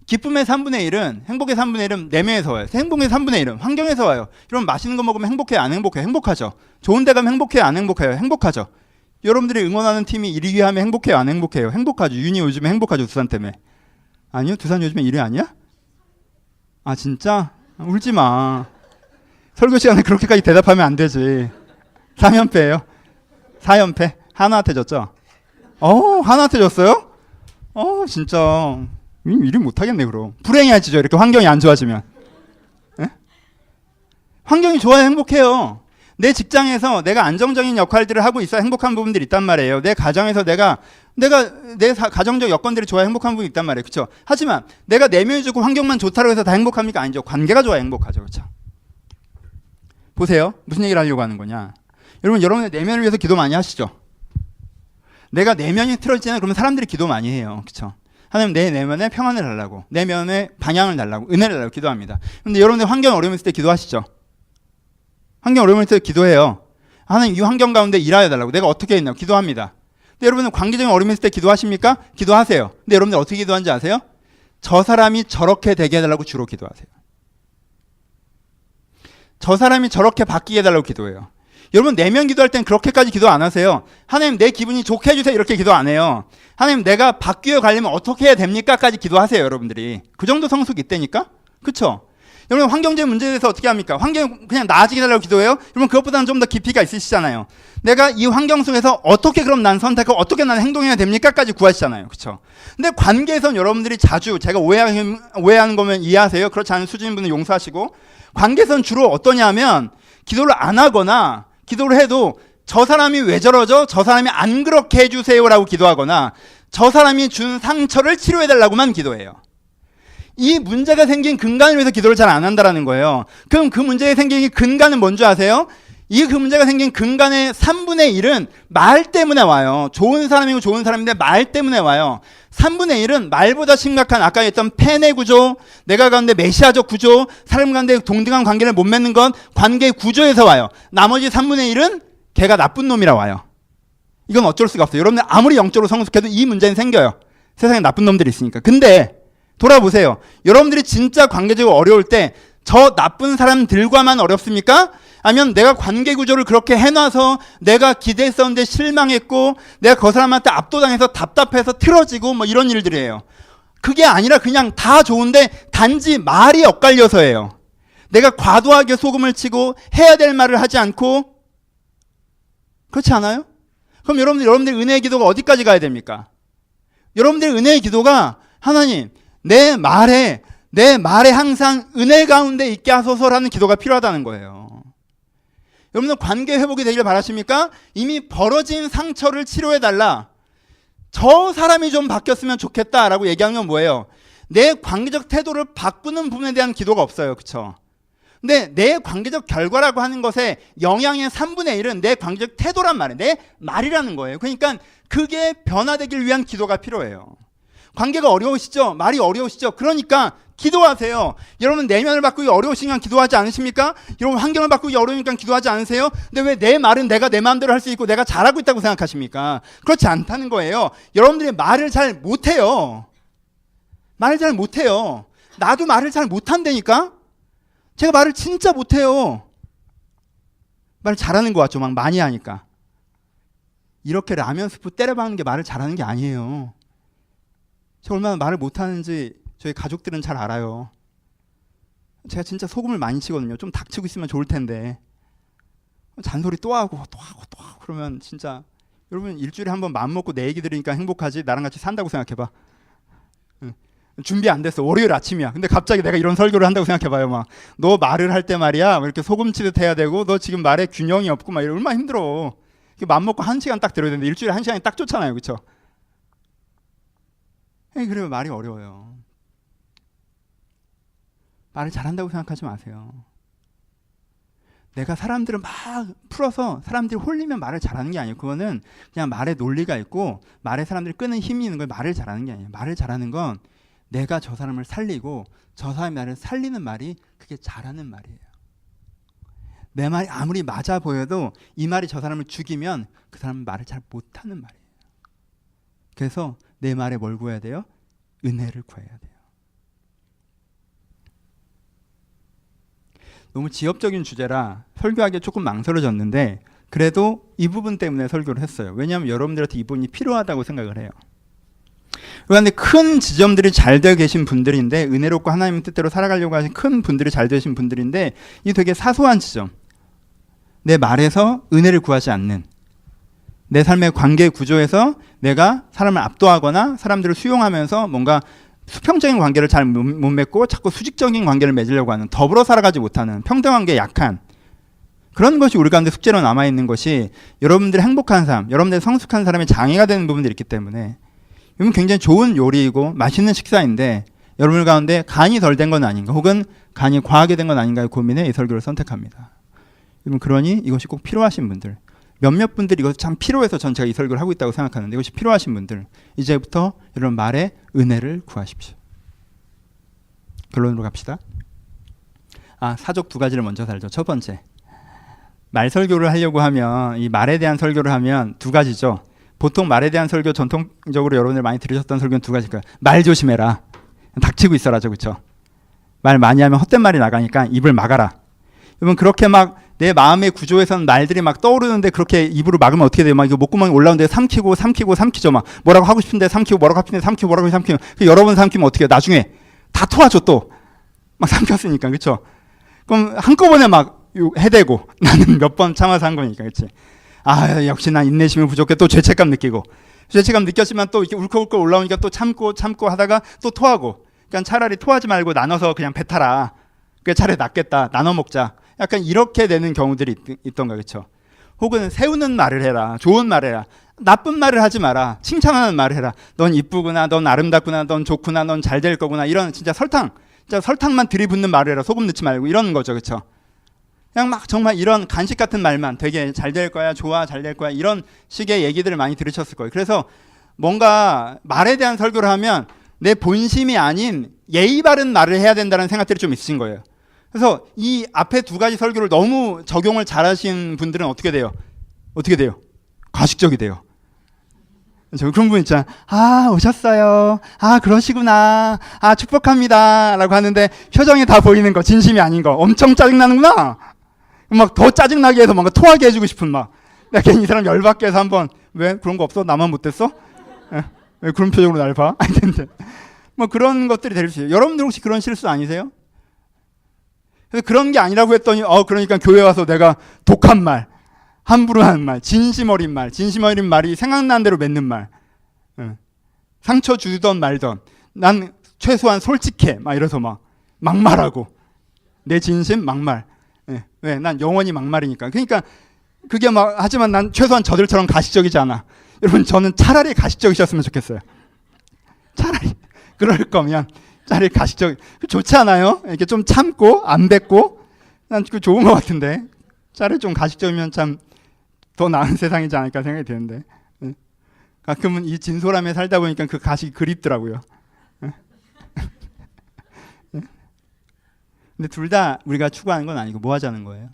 기쁨의 3분의 1은 행복의 3분의 1은 내면에서 와요. 행복의 3분의 1은 환경에서 와요. 여러분 맛있는 거 먹으면 행복해요? 안 행복해요? 행복하죠. 좋은 데 가면 행복해요? 안 행복해요? 행복하죠. 여러분들이 응원하는 팀이 1위 하면 행복해요? 안 행복해요? 행복하죠. 윤이 요즘에 행복하죠. 두산 때문에. 아니요? 두산 요즘에 1위 아니야? 아 진짜? 울지 마. 설교 시간에 그렇게까지 대답하면 안 되지. 3연패예요. 4연패. 하나한테 졌죠? 하나한테 졌어요? 진짜 1위 못하겠네. 그럼 불행해지죠. 이렇게 환경이 안 좋아지면. 에? 환경이 좋아야 행복해요. 내 직장에서 내가 안정적인 역할들을 하고 있어야 행복한 부분들이 있단 말이에요. 내 가정에서 내가 내 가정적 여건들이 좋아야 행복한 부분이 있단 말이에요. 그렇죠? 하지만 내가 내면이 좋고 환경만 좋다고 해서 다 행복합니까? 아니죠. 관계가 좋아야 행복하죠. 그렇죠? 보세요. 무슨 얘기를 하려고 하는 거냐. 여러분 여러분의 내면을 위해서 기도 많이 하시죠? 내가 내면이 틀어지잖아요. 그러면 사람들이 기도 많이 해요. 그렇죠? 하나님 내 내면에 평안을 달라고, 내면에 방향을 달라고, 은혜를 달라고 기도합니다. 그런데 여러분들 환경 어려움이 있을 때 기도하시죠? 환경 어려움이 있을 때 기도해요. 하나님 이 환경 가운데 일하여 달라고. 내가 어떻게 했냐고 기도합니다. 근데 여러분은 관계적인 어려움이 있을 때 기도하십니까? 기도하세요. 근데 여러분들 어떻게 기도하는지 아세요? 저 사람이 저렇게 되게 해달라고 주로 기도하세요. 저 사람이 저렇게 바뀌게 해달라고 기도해요. 여러분 내면 기도할 땐 그렇게까지 기도 안 하세요. 하나님 내 기분이 좋게 해주세요 이렇게 기도 안 해요. 하나님 내가 바뀌어 가려면 어떻게 해야 됩니까? 까지 기도하세요. 여러분들이 그 정도 성숙이 있다니까. 그쵸? 여러분 환경적 문제에 대해서 어떻게 합니까? 환경 그냥 나아지게 해달라고 기도해요? 여러분 그것보다는 좀 더 깊이가 있으시잖아요. 내가 이 환경 속에서 어떻게 그럼 난 선택하고 어떻게 난 행동해야 됩니까? 까지 구하시잖아요. 그쵸? 근데 관계에선 여러분들이 자주 제가 오해하는 거면 이해하세요. 그렇지 않은 수준인 분은 용서하시고, 관계에선 주로 어떠냐 하면 기도를 안 하거나 기도를 해도 저 사람이 왜 저러죠? 저 사람이 안 그렇게 해주세요라고 기도하거나 저 사람이 준 상처를 치료해달라고만 기도해요. 이 문제가 생긴 근간을 위해서 기도를 잘 안 한다는 거예요. 그럼 그 문제가 생긴 근간은 뭔지 아세요? 그 문제가 생긴 근간의 3분의 1은 말 때문에 와요. 좋은 사람이고 좋은 사람인데 말 때문에 와요. 3분의 1은 말보다 심각한 아까 했던 팬의 구조, 내가 가운데 메시아적 구조, 사람 가운데 동등한 관계를 못 맺는 건 관계 구조에서 와요. 나머지 3분의 1은 걔가 나쁜 놈이라 와요. 이건 어쩔 수가 없어요. 여러분들 아무리 영적으로 성숙해도 이 문제는 생겨요. 세상에 나쁜 놈들이 있으니까. 근데 돌아보세요. 여러분들이 진짜 관계적으로 어려울 때 저 나쁜 사람들과만 어렵습니까? 아니면 내가 관계 구조를 그렇게 해놔서 내가 기대했었는데 실망했고 내가 그 사람한테 압도당해서 답답해서 틀어지고 뭐 이런 일들이에요. 그게 아니라 그냥 다 좋은데 단지 말이 엇갈려서예요. 내가 과도하게 소금을 치고 해야 될 말을 하지 않고. 그렇지 않아요? 그럼 여러분들 은혜의 기도가 어디까지 가야 됩니까? 여러분들 은혜의 기도가 하나님 내 말에 항상 은혜 가운데 있게 하소서라는 기도가 필요하다는 거예요. 여러분들 관계 회복이 되기를 바라십니까? 이미 벌어진 상처를 치료해달라. 저 사람이 좀 바뀌었으면 좋겠다라고 얘기하는 건 뭐예요? 내 관계적 태도를 바꾸는 부분에 대한 기도가 없어요. 그렇죠? 근데 내 관계적 결과라고 하는 것에 영향의 3분의 1은 내 관계적 태도란 말이에요. 내 말이라는 거예요. 그러니까 그게 변화되길 위한 기도가 필요해요. 관계가 어려우시죠? 말이 어려우시죠? 그러니까 기도하세요. 여러분 내면을 바꾸기 어려우시니까 기도하지 않으십니까? 여러분 환경을 바꾸기 어려우니까 기도하지 않으세요? 근데 왜 내 말은 내가 내 마음대로 할 수 있고 내가 잘하고 있다고 생각하십니까? 그렇지 않다는 거예요. 여러분들이 말을 잘 못해요. 말을 잘 못해요. 나도 말을 잘 못한다니까? 제가 말을 진짜 못해요. 말 잘하는 것 같죠? 막 많이 하니까. 이렇게 라면 스프 때려박는 게 말을 잘하는 게 아니에요. 제가 얼마나 말을 못하는지 저희 가족들은 잘 알아요. 제가 진짜 소금을 많이 치거든요. 좀 닥치고 있으면 좋을 텐데 잔소리 또 하고 그러면 진짜 여러분 일주일에 한 번 마음 먹고 내 얘기 들으니까 행복하지. 나랑 같이 산다고 생각해봐. 준비 안 됐어. 월요일 아침이야. 근데 갑자기 내가 이런 설교를 한다고 생각해봐요. 막 너 말을 할 때 말이야 이렇게 소금 치듯 해야 되고 너 지금 말에 균형이 없고 막 이러면 얼마나 힘들어. 마음 먹고 1시간 딱 들어야 되는데 일주일에 1시간이 딱 좋잖아요. 그렇죠? 그러면 말이 어려워요. 말을 잘한다고 생각하지 마세요. 내가 사람들을 막 풀어서 사람들이 홀리면 말을 잘하는 게 아니에요. 그거는 그냥 말에 논리가 있고 말에 사람들이 끄는 힘이 있는 걸 말을 잘하는 게 아니에요. 말을 잘하는 건 내가 저 사람을 살리고 저 사람이 나를 살리는 말이 그게 잘하는 말이에요. 내 말이 아무리 맞아 보여도 이 말이 저 사람을 죽이면 그 사람은 말을 잘 못하는 말이에요. 그래서 내 말에 뭘 구해야 돼요? 은혜를 구해야 돼요. 너무 지엽적인 주제라 설교하기에 조금 망설여졌는데 그래도 이 부분 때문에 설교를 했어요. 왜냐하면 여러분들한테 이 부분이 필요하다고 생각을 해요. 그런데 큰 지점들이 잘 되어 계신 분들인데 은혜롭고 하나님 뜻대로 살아가려고 하신 큰 분들이 잘 되신 분들인데 이 되게 사소한 지점. 내 말에서 은혜를 구하지 않는 내 삶의 관계 구조에서 내가 사람을 압도하거나 사람들을 수용하면서 뭔가 수평적인 관계를 잘 못 맺고 자꾸 수직적인 관계를 맺으려고 하는 더불어 살아가지 못하는 평등관계에 약한 그런 것이 우리 가운데 숙제로 남아있는 것이 여러분들의 행복한 삶, 여러분들의 성숙한 사람의 장애가 되는 부분들이 있기 때문에 이건 굉장히 좋은 요리이고 맛있는 식사인데 여러분 가운데 간이 덜 된 건 아닌가 혹은 간이 과하게 된 건 아닌가의 고민에 이 설교를 선택합니다. 여러분 그러니 이것이 꼭 필요하신 분들 몇몇 분들이 이것이 참 필요해서 전 제가 이 설교를 하고 있다고 생각하는데 이것이 필요하신 분들 이제부터 여러분 말에 은혜를 구하십시오. 결론으로 갑시다. 사적 2가지를 먼저 살죠. 첫 번째 말 설교를 하려고 하면 이 말에 대한 설교를 하면 2가지죠. 보통 말에 대한 설교 전통적으로 여러분들 많이 들으셨던 설교는 두 가지일 거예요. 말 조심해라. 닥치고 있어라죠. 그렇죠? 말 많이 하면 헛된 말이 나가니까 입을 막아라. 여러분 그렇게 막 내 마음의 구조에서는 말들이 막 떠오르는데 그렇게 입으로 막으면 어떻게 돼요? 막 이거 목구멍이 올라오는데 삼키죠. 막 뭐라고 하고 싶은데 삼키고 뭐라고 하고 싶은데 삼키고 뭐라고 삼키고 여러 번 삼키면 어떻게 해요? 나중에 다 토하죠 또. 막 삼켰으니까. 그렇죠? 그럼 한꺼번에 막 해대고 나는 몇 번 참아서 한 거니까. 그렇지? 아 역시 난 인내심이 부족해. 또 죄책감 느끼고. 죄책감 느꼈지만 또 이렇게 울컥울컥 올라오니까 또 참고 하다가 또 토하고. 그러니까 차라리 토하지 말고 나눠서 그냥 뱉어라. 그게 차라리 낫겠다. 나눠 먹자. 약간 이렇게 되는 경우들이 있던가. 그렇죠? 혹은 세우는 말을 해라. 좋은 말을 해라. 나쁜 말을 하지 마라. 칭찬하는 말을 해라. 넌 이쁘구나. 넌 아름답구나. 넌 좋구나. 넌 잘 될 거구나. 이런 진짜 설탕만 들이붓는 말을 해라. 소금 넣지 말고 이런 거죠. 그렇죠? 그냥 막 정말 이런 간식 같은 말만 되게 잘 될 거야. 좋아. 잘 될 거야. 이런 식의 얘기들을 많이 들으셨을 거예요. 그래서 뭔가 말에 대한 설교를 하면 내 본심이 아닌 예의 바른 말을 해야 된다는 생각들이 좀 있으신 거예요. 그래서 이 앞에 두 가지 설교를 너무 적용을 잘하신 분들은 어떻게 돼요? 가식적이 돼요. 그런 분 있잖아. 아 오셨어요. 아 그러시구나. 아 축복합니다. 라고 하는데 표정이 다 보이는 거. 진심이 아닌 거. 엄청 짜증나는구나. 막 더 짜증나게 해서 뭔가 토하게 해주고 싶은 막. 내가 괜히 이 사람 열받게 해서 한번 왜 그런 거 없어? 나만 못됐어? 왜 그런 표정으로 날 봐? 근데 뭐 그런 것들이 될 수 있어요. 여러분들 혹시 그런 실수 아니세요? 그래서 그런 게 아니라고 했더니 그러니까 교회 와서 내가 독한 말, 함부로 하는 말, 진심 어린 말이 생각나는 대로 맺는 말, 상처 주던 말던 난 최소한 솔직해 막 이래서 막 막말하고 내 진심 막말. 왜? 난 영원히 막말이니까. 그러니까 그게 막 하지만 난 최소한 저들처럼 가식적이지 않아. 여러분 저는 차라리 가식적이셨으면 좋겠어요. 차라리 그럴 거면 차라리 가식적 좋지 않아요? 이렇게 좀 참고 안 뱉고 난 그 좋은 것 같은데 차라리 좀 가식적이면 참 더 나은 세상이지 않을까 생각이 드는데 가끔은 이 진솔함에 살다 보니까 그 가식이 그립더라고요. 근데 둘 다 우리가 추구하는 건 아니고 뭐 하자는 거예요?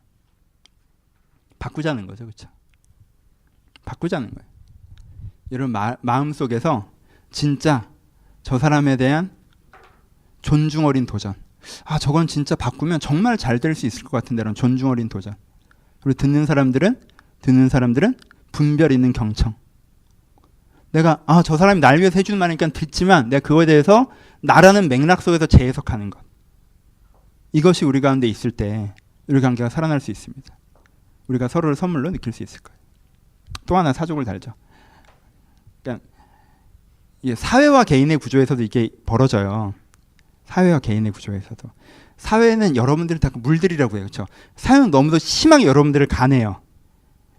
바꾸자는 거죠. 그렇죠? 바꾸자는 거예요. 여러분 마음속에서 진짜 저 사람에 대한 존중 어린 도전. 아 저건 진짜 바꾸면 정말 잘 될 수 있을 것 같은데 이런 존중 어린 도전. 그리고 듣는 사람들은 분별 있는 경청. 내가 저 사람이 날 위해서 해주는 말이니까 듣지만 내가 그거에 대해서 나라는 맥락 속에서 재해석하는 것. 이것이 우리 가운데 있을 때 우리 관계가 살아날 수 있습니다. 우리가 서로를 선물로 느낄 수 있을 거예요. 또 하나 사족을 달죠. 그러니까 사회와 개인의 구조에서도 이게 벌어져요. 사회와 개인의 구조에서도. 사회는 여러분들이 다 물들이라고 해요. 그렇죠? 사회는 너무도 심하게 여러분들을 가네요.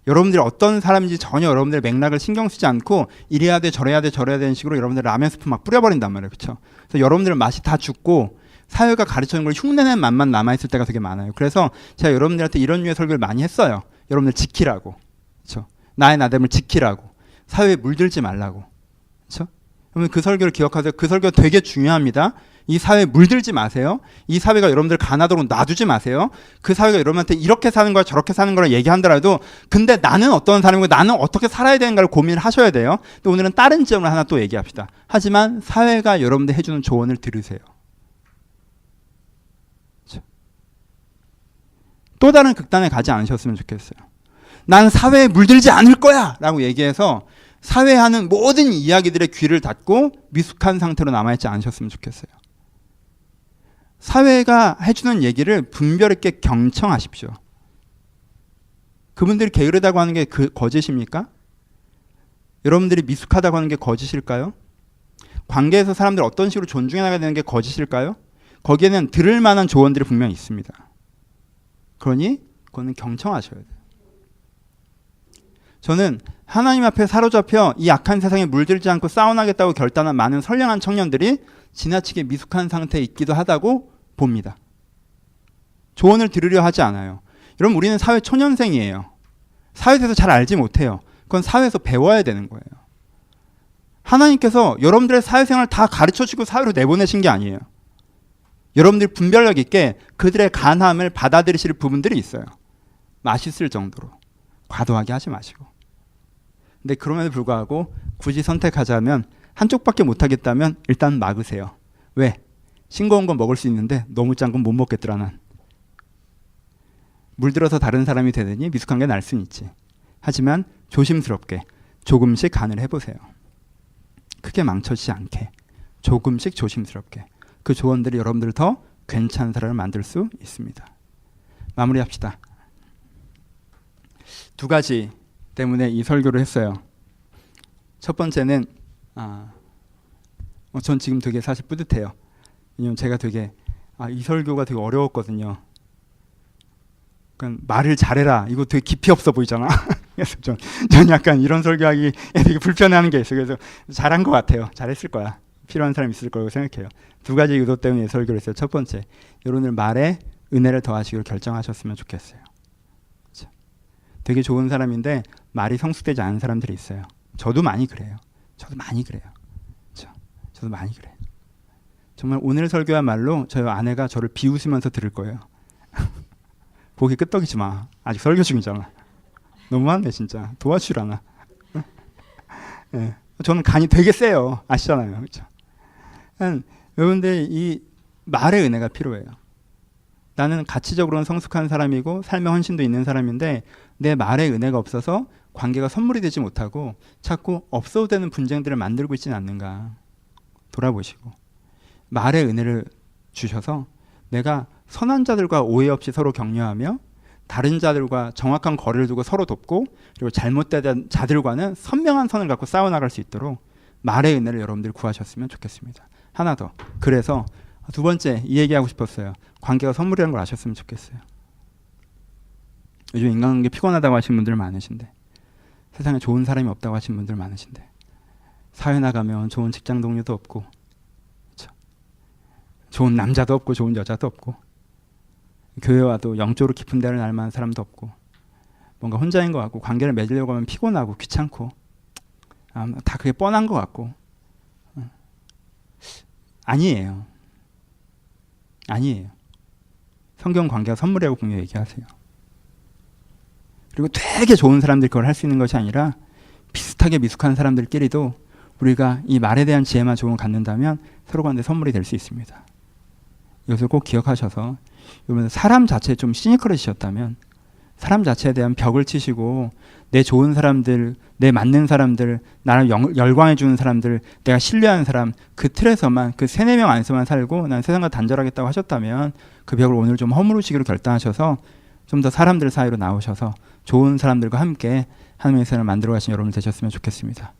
여러분들이 어떤 사람인지 전혀 여러분들의 맥락을 신경 쓰지 않고 이래야 돼 저래야 되는 식으로 여러분들 라면 스프 막 뿌려버린단 말이에요. 그렇죠? 그래서 여러분들은 맛이 다 죽고 사회가 가르치는 걸 흉내낸 맛만 남아있을 때가 되게 많아요. 그래서 제가 여러분들한테 이런 류의 설교를 많이 했어요. 여러분들 지키라고. 그렇죠? 나의 나됨을 지키라고. 사회에 물들지 말라고. 그렇죠? 여러분 그 설교를 기억하세요. 그 설교 되게 중요합니다. 이 사회에 물들지 마세요. 이 사회가 여러분들 가난하도록 놔두지 마세요. 그 사회가 여러분한테 이렇게 사는 거야 저렇게 사는 거라 얘기한다라도 근데 나는 어떤 사람이고 나는 어떻게 살아야 되는가를 고민을 하셔야 돼요. 근데 오늘은 다른 점을 하나 또 얘기합시다. 하지만 사회가 여러분들 해주는 조언을 들으세요. 또 다른 극단에 가지 않으셨으면 좋겠어요. 난 사회에 물들지 않을 거야 라고 얘기해서 사회에 하는 모든 이야기들의 귀를 닫고 미숙한 상태로 남아있지 않으셨으면 좋겠어요. 사회가 해주는 얘기를 분별 있게 경청하십시오. 그분들이 게으르다고 하는 게 거짓입니까? 여러분들이 미숙하다고 하는 게 거짓일까요? 관계에서 사람들 어떤 식으로 존중해 나가야 되는 게 거짓일까요? 거기에는 들을 만한 조언들이 분명히 있습니다. 그러니 그거는 경청하셔야 돼요. 저는 하나님 앞에 사로잡혀 이 악한 세상에 물들지 않고 싸워나겠다고 결단한 많은 선량한 청년들이 지나치게 미숙한 상태에 있기도 하다고 봅니다. 조언을 들으려 하지 않아요. 여러분 우리는 사회 초년생이에요. 사회에서 잘 알지 못해요. 그건 사회에서 배워야 되는 거예요. 하나님께서 여러분들의 사회생활을 다 가르쳐주고 사회로 내보내신 게 아니에요. 여러분들이 분별력 있게 그들의 간함을 받아들이실 부분들이 있어요. 맛있을 정도로. 과도하게 하지 마시고. 근데 그럼에도 불구하고 굳이 선택하자면 한쪽밖에 못하겠다면 일단 막으세요. 왜? 싱거운 건 먹을 수 있는데 너무 짠 건 못 먹겠더라 난. 물들어서 다른 사람이 되더니 미숙한 게 날 수는 있지. 하지만 조심스럽게 조금씩 간을 해보세요. 크게 망쳐지지 않게 조금씩 조심스럽게. 그 조언들이 여러분들을 더 괜찮은 사람을 만들 수 있습니다. 마무리합시다. 두 가지 때문에 이 설교를 했어요. 첫 번째는 전 지금 되게 사실 뿌듯해요. 왜냐면 제가 되게 이 설교가 되게 어려웠거든요. 그러니까 말을 잘해라 이거 되게 깊이 없어 보이잖아. 그래서 전 약간 이런 설교하기 되게 불편해하는 게 있어요. 그래서 잘한 것 같아요. 잘했을 거야. 필요한 사람 있을 거라고 생각해요. 두 가지 의도 때문에 설교를 했어요. 첫 번째, 여러분들 말에 은혜를 더하시기로 결정하셨으면 좋겠어요. 그렇죠? 되게 좋은 사람인데 말이 성숙되지 않은 사람들이 있어요. 저도 많이 그래요. 저도 많이 그래요. 그렇죠? 저도 많이 그래요. 정말 오늘 설교야말로 저희 아내가 저를 비웃으면서 들을 거예요. 보기 끄떡이지 마. 아직 설교 중이잖아. 너무하네 진짜. 도와주라나. 네. 저는 간이 되게 세요. 아시잖아요. 그렇죠? 여러분들 이 말의 은혜가 필요해요. 나는 가치적으로는 성숙한 사람이고 삶의 헌신도 있는 사람인데 내 말의 은혜가 없어서 관계가 선물이 되지 못하고 자꾸 없어도 되는 분쟁들을 만들고 있지는 않는가. 돌아보시고 말의 은혜를 주셔서 내가 선한 자들과 오해 없이 서로 격려하며 다른 자들과 정확한 거리를 두고 서로 돕고 그리고 잘못된 자들과는 선명한 선을 갖고 싸워나갈 수 있도록 말의 은혜를 여러분들이 구하셨으면 좋겠습니다. 하나 더. 그래서 두 번째 이 얘기하고 싶었어요. 관계가 선물이라는 걸 아셨으면 좋겠어요. 요즘 인간관계 피곤하다고 하시는 분들 많으신데 세상에 좋은 사람이 없다고 하시는 분들 많으신데 사회 나가면 좋은 직장 동료도 없고 그렇죠? 좋은 남자도 없고 좋은 여자도 없고 교회 와도 영적으로 깊은 데를 날 만한 사람도 없고 뭔가 혼자인 것 같고 관계를 맺으려고 하면 피곤하고 귀찮고 다 그게 뻔한 것 같고 아니에요. 아니에요. 성경 관계가 선물이라고 분명히 얘기하세요. 그리고 되게 좋은 사람들이 그걸 할 수 있는 것이 아니라 비슷하게 미숙한 사람들끼리도 우리가 이 말에 대한 지혜만 조금 갖는다면 서로 간에 선물이 될 수 있습니다. 이것을 꼭 기억하셔서 여러분 사람 자체에 좀 시니컬해지셨다면 사람 자체에 대한 벽을 치시고 내 좋은 사람들, 내 맞는 사람들, 나를 열광해 주는 사람들, 내가 신뢰하는 사람 그 틀에서만 그 3-4명 안에서만 살고 난 세상과 단절하겠다고 하셨다면 그 벽을 오늘 좀 허무르시기로 결단하셔서 좀 더 사람들 사이로 나오셔서 좋은 사람들과 함께 하나님의 세상을 만들어 가신 여러분 되셨으면 좋겠습니다.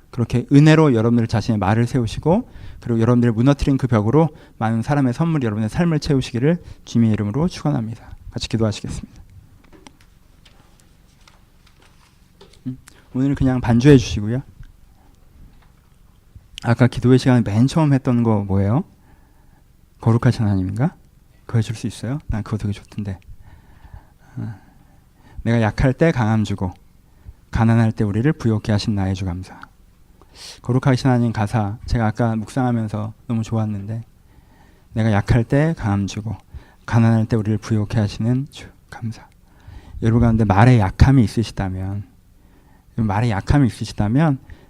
그렇게 은혜로 여러분들 자신의 말을 세우시고 그리고 여러분들을 무너뜨린 그 벽으로 많은 사람의 선물이 여러분의 삶을 채우시기를 주님의 이름으로 축원합니다. 같이 기도하시겠습니다. 오늘 그냥 반주해 주시고요. 아까 기도의 시간에 맨 처음 했던 거 뭐예요? 거룩하신 하나님인가? 그거 해줄 수 있어요? 난 그거 되게 좋던데. 내가 약할 때 강함 주고 가난할 때 우리를 부욕케 하신 나의 주 감사. 거룩하신 하나님 가사 제가 아까 묵상하면서 너무 좋았는데 내가 약할 때 강함 주고 가난할 때 우리를 부욕케 하시는 주 감사. 여러분 가운데 말에 약함이 있으시다면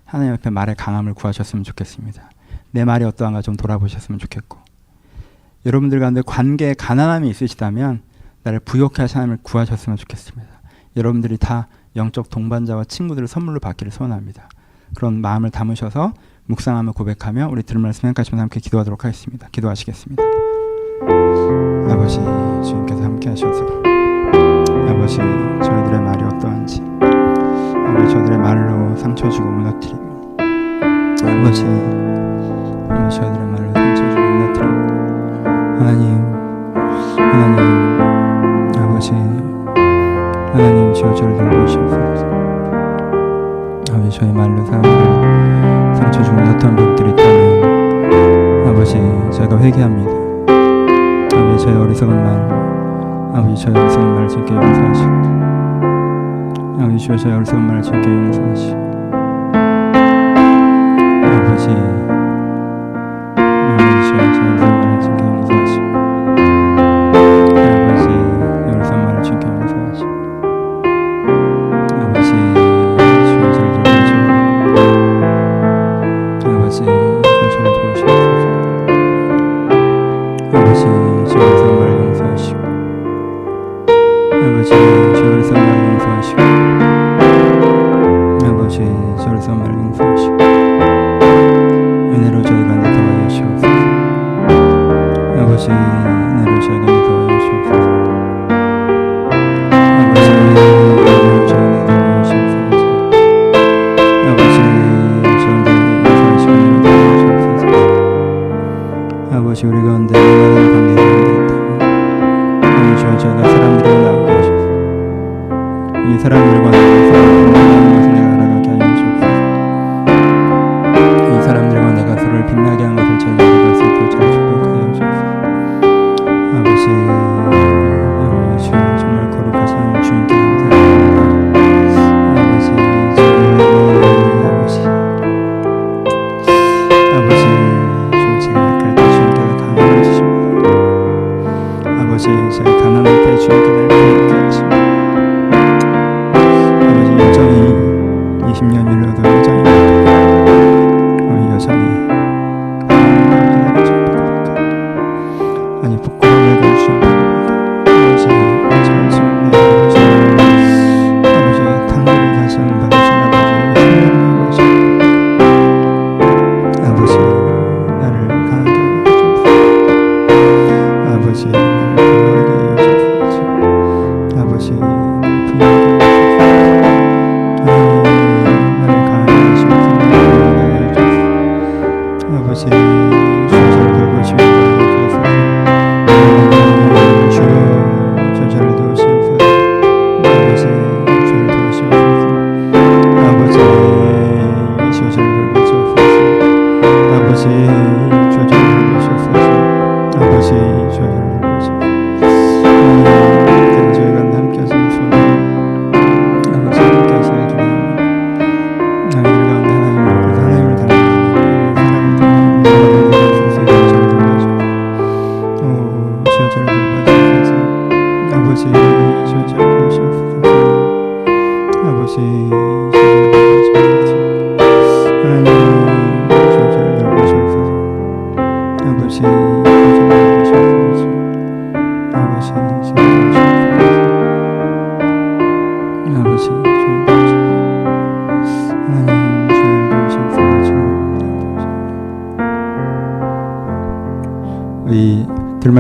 하나님 앞에 말의 강함을 구하셨으면 좋겠습니다. 내 말이 어떠한가 좀 돌아보셨으면 좋겠고 여러분들 가운데 관계에 가난함이 있으시다면 나를 부욕케 하신 하나님을 구하셨으면 좋겠습니다. 여러분들이 다 영적 동반자와 친구들을 선물로 받기를 소원합니다. 그런 마음을 담으셔서 묵상하며 고백하며 우리 들은 말씀 생각하시면서 함께 기도하도록 하겠습니다. 기도하시겠습니다. 아버지 주님께서 함께 하셔서 아버지 저희들의 말이 어떠한지 아버지 저희들의 말로 상처 주고 무너뜨리고 아버지 저희들의 말로 상처 주고 무너뜨리고 하나님 아버지 주여 저를 돌보시옵소서. 아버지 저희 말로 사람들을 상처 주고 무너뜨린 부분들이 있다면 아버지 저희가 회개합니다. 아버지 저희 어리석은 말 아버지 저희 어리석은 말을 주께 용서하시고 아버지 주여 저희 어리석은 말을 주께 용서하시고 아버지 주여 저희 어리석은 말을 주께 용서하시고 아버지 어리석은 말을 주께 용서하시고 아버지 주여 저를 돌보시옵소서. 아버지 저를 선발 용서하시고 아버지 저를 선발 용서하시고 은혜로 저희 가운데 더하여 주옵소서. 아버지 은혜로 저희 가운데 더하여 주옵소서. 아버지 은혜로 저희 가운데 더하여 주옵소서. 아버지 저한테 용서하시고 은혜로 더하여 주옵소서. 아버지 우리 가운데 많은 관계가 있다면 저희가 사람들을 나오게 하셔서 이 사람들과 나가서 빛나는 것을 내가 알아가게 하여 주옵소서. 이 사람들과 내가 서로를 빛나게 하는 것을 저희가 알아갈 수 있도록 잘 축복하여 주옵소서. 아버지 주여 정말 거룩하신 주님께 감사합니다. 아버지 주 제가 약할 때 주님께서 강함을 주십니다. 아버지 제가 가난할 때 주님께서 그렇게 하십니다. 아버지 여전히 20년 일러도 여전히 아니 부끄러움을 주시옵소서. 아버지 당신을 다시 한번 받으신 아버지 아버지 나를 강하게 하여 주옵소서. 아버지 나를 강하게 하여 주옵소서. 아버지 나를 부유하게 나를 강하게 하여 주옵소서. 아버지 주저를 돌보시옵소서.